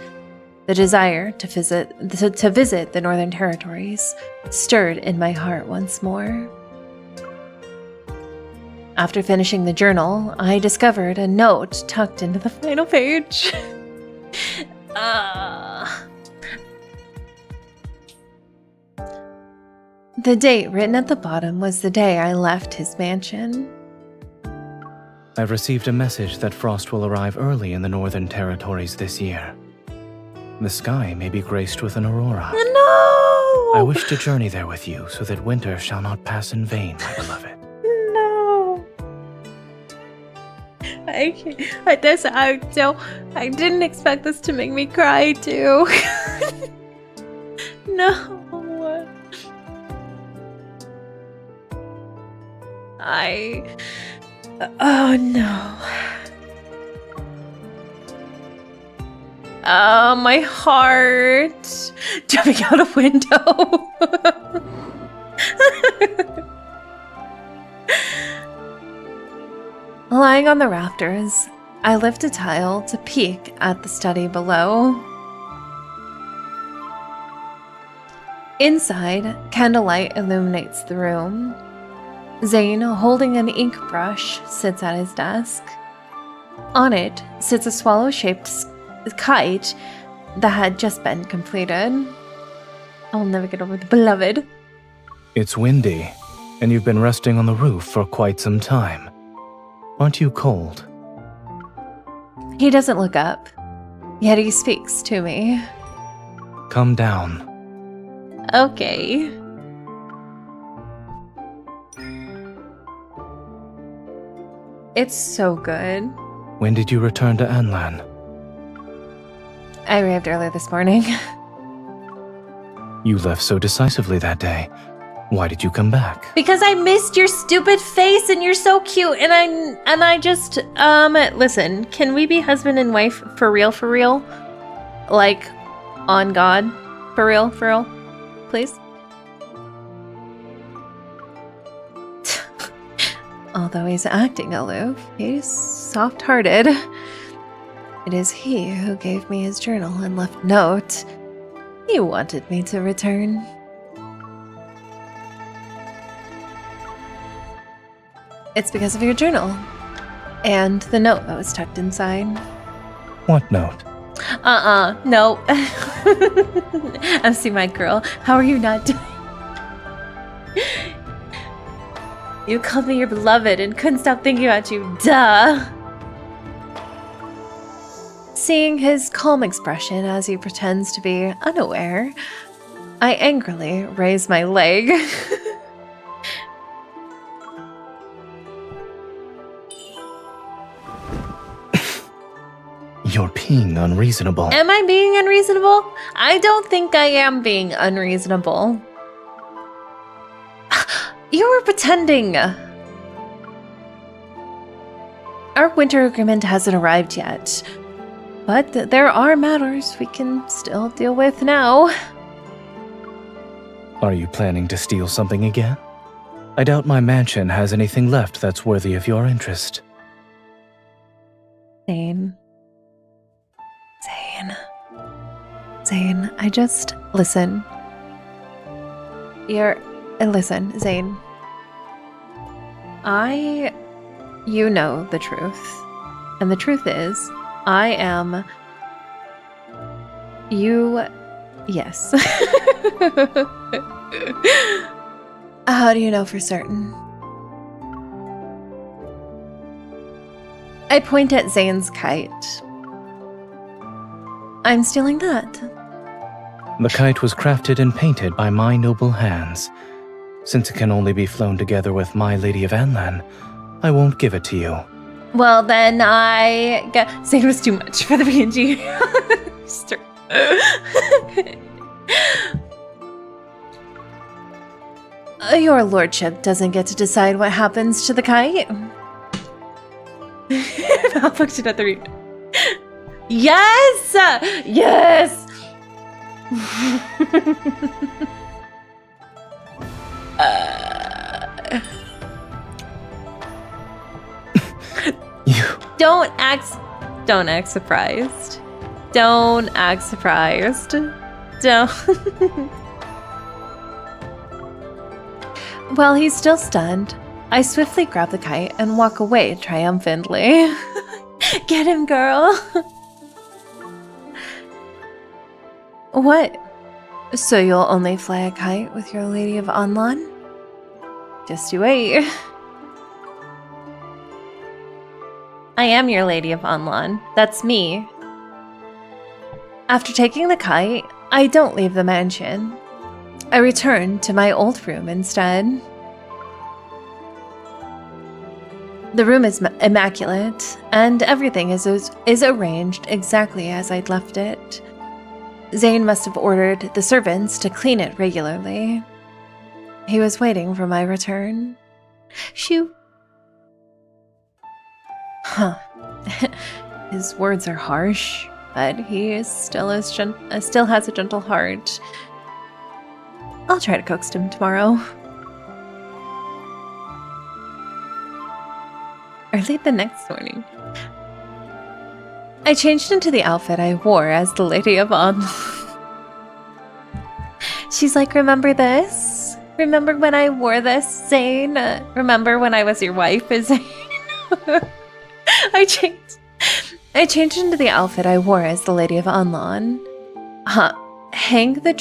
the desire to visit the Northern Territories, stirred in my heart once more. After finishing the journal, I discovered a note tucked into the final page. The date written at the bottom was the day I left his mansion. I've received a message that frost will arrive early in the Northern Territories this year. The sky may be graced with an aurora. No! I wish to journey there with you so that winter shall not pass in vain, my beloved. No. I didn't expect this to make me cry too. No. Oh no. Oh, my heart. Jumping out a window. Lying on the rafters, I lift a tile to peek at the study below. Inside, candlelight illuminates the room. Zayne, holding an ink brush, sits at his desk. On it sits a swallow-shaped kite that had just been completed. I'll never get over the beloved. It's windy, and you've been resting on the roof for quite some time. Aren't you cold? He doesn't look up, yet he speaks to me. Come down. Okay. It's so good. When did you return to Anlan? I arrived early this morning. You left so decisively that day. Why did you come back? Because I missed your stupid face and you're so cute and I just listen, can we be husband and wife for real? Like on God? For real? Please? Although he's acting aloof, he's soft-hearted. It is he who gave me his journal and left a note. He wanted me to return. It's because of your journal. And the note that was tucked inside. What note? No. MC, my girl. How are you not doing? You called me your beloved and couldn't stop thinking about you. Duh. Seeing his calm expression as he pretends to be unaware, I angrily raise my leg. You're being unreasonable. Am I being unreasonable? I don't think I am being unreasonable. You were pretending. Our winter agreement hasn't arrived yet, but there are matters we can still deal with now. Are you planning to steal something again? I doubt my mansion has anything left that's worthy of your interest. Zayne, I just... Listen. Listen, Zayne. You know the truth. And the truth is, I am... You... Yes. How do you know for certain? I point at Zayne's kite. I'm stealing that. The kite was crafted and painted by my noble hands. Since it can only be flown together with my Lady of Anlan, I won't give it to you. Well, then Zayne was too much for the PNG. Your lordship doesn't get to decide what happens to the kite. Malfunctioned at the read. Yes! Yes! You... Don't act surprised. Don't act surprised. Don't. While he's still stunned, I swiftly grab the kite and walk away triumphantly. Get him, girl! What? So you'll only fly a kite with your Lady of Anlan? Just you wait. I am your Lady of Anlan. That's me. After taking the kite, I don't leave the mansion. I return to my old room instead. The room is immaculate, and everything is arranged exactly as I'd left it. Zayne must have ordered the servants to clean it regularly. He was waiting for my return. Shoo. Huh. His words are harsh, but he is still has a gentle heart. I'll try to coax him tomorrow. Early the next morning, I changed into the outfit I wore as the Lady of Anlan. She's like, remember this? Remember when I wore this, Zayne? Remember when I was your wife, Zayne? I changed into the outfit I wore as the Lady of Anlan. Hang the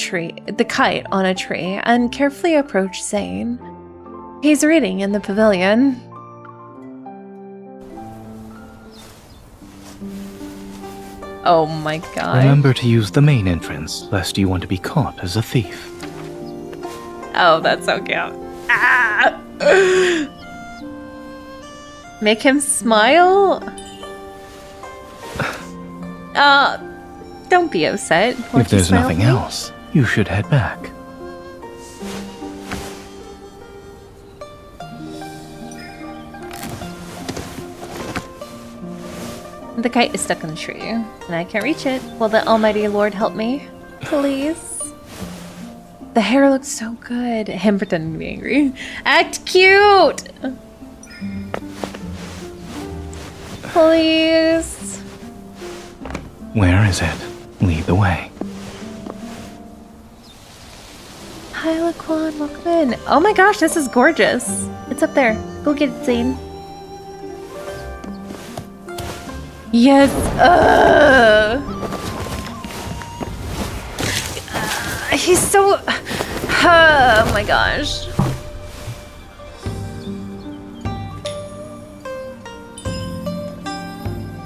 kite on a tree and carefully approach Zayne. He's reading in the pavilion. Oh my god. Remember to use the main entrance, lest you want to be caught as a thief. Oh, that's so cute. Ah! Make him smile? Don't be upset. If there's nothing else, you should head back. The kite is stuck in the tree, and I can't reach it. Will the almighty Lord help me? Please? The hair looks so good. Him pretending to be angry. Act cute! Please? Where is it? Lead the way. Hi, Laquan. Welcome in. Oh my gosh, this is gorgeous. It's up there. Go get it, Zayne. Yes. He's so... Oh my gosh.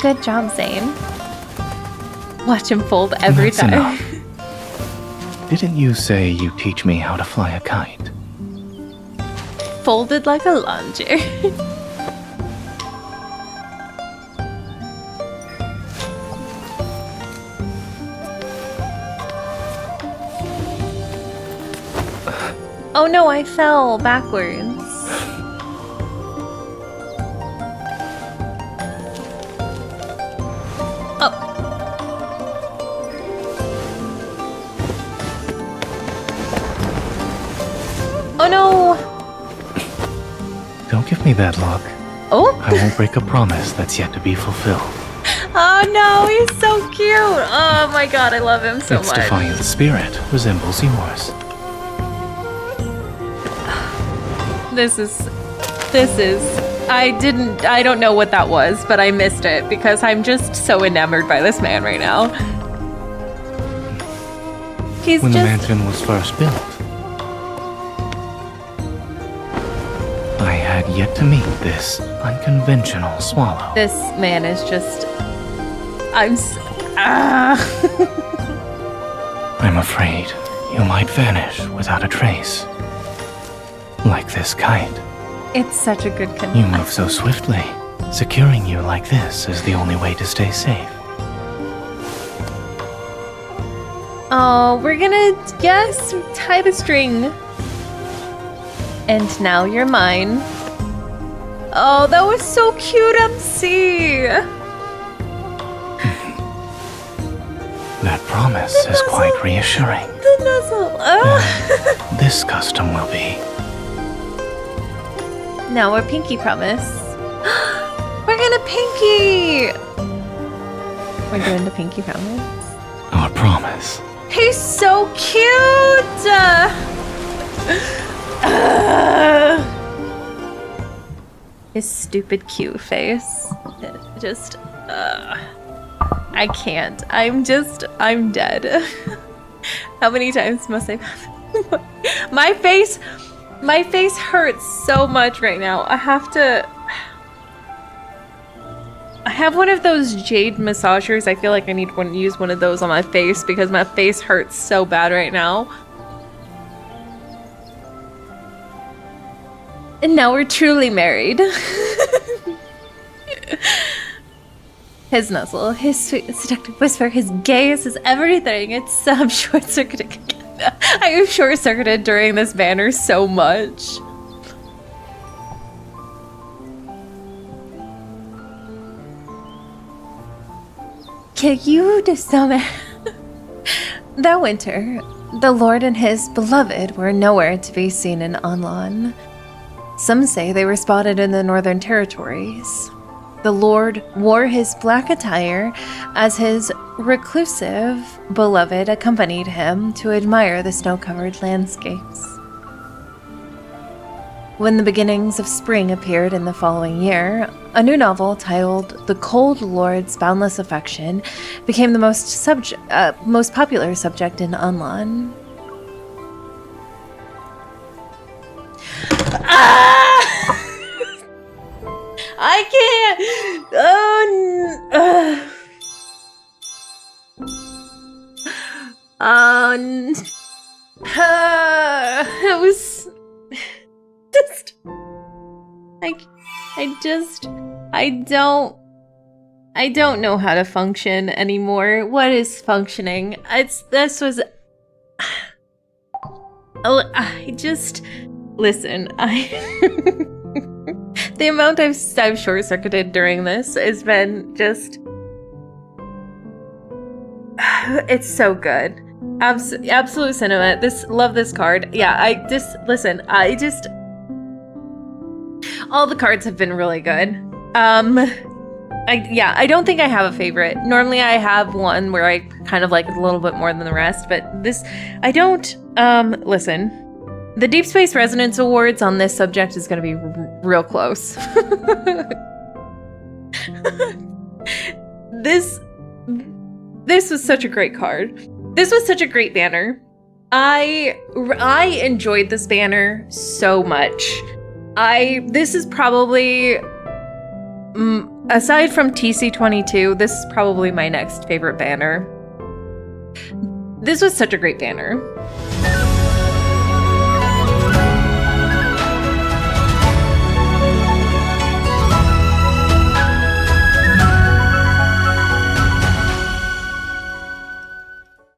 Good job, Zayne. Watch him fold every That's time. Enough. Didn't you say you teach me how to fly a kite? Folded like a lawn chair. Oh no, I fell backwards. Oh. Oh no! Don't give me that look. Oh? I won't break a promise that's yet to be fulfilled. Oh no, he's so cute! Oh my god, I love him so Its much. defiant spirit resembles yours. This is, I don't know what that was, but I missed it because I'm just so enamored by this man right now. He's When just... the mansion was first built, I had yet to meet this unconventional swallow. This man is just... I'm afraid you might vanish without a trace. Like this kite. It's such a good You connection. move so swiftly. Securing you like this is the only way to stay safe. Oh, we're gonna, yes, tie the string. And now you're mine. Oh, that was so cute, MC! That promise is quite reassuring. The nuzzle! And this custom will be. Now we're pinky promise. We're gonna pinky! We're doing the pinky promise. Our promise. He's so cute! His stupid cute face. Just, I can't. I'm dead. How many times must I... My face hurts so much right now. I have one of those jade massagers. I feel like I need to use one of those on my face because my face hurts so bad right now. And now we're truly married. His nuzzle, his sweet seductive whisper, his gaze, his everything. It's short-circuited. I am short-circuited during this banner so much. Can you summon? That winter, the Lord and his beloved were nowhere to be seen in Anlan. Some say they were spotted in the Northern Territories. The Lord wore his black attire as his reclusive beloved accompanied him to admire the snow-covered landscapes. When the beginnings of spring appeared in the following year, a new novel titled The Cold Lord's Boundless Affection became the most popular subject in Anlan. I can't! It was just... I don't know how to function anymore. What is functioning? Listen, the amount I've short-circuited during this has been just... It's so good. Absolute cinema. Love this card. Yeah, all the cards have been really good. I don't think I have a favorite. Normally I have one where I kind of like it a little bit more than the rest, but this, I don't, listen. The Deepspace Resonance Awards on this subject is going to be real close. This was such a great card. This was such a great banner. I enjoyed this banner so much. This is probably, aside from TC22, this is probably my next favorite banner. This was such a great banner.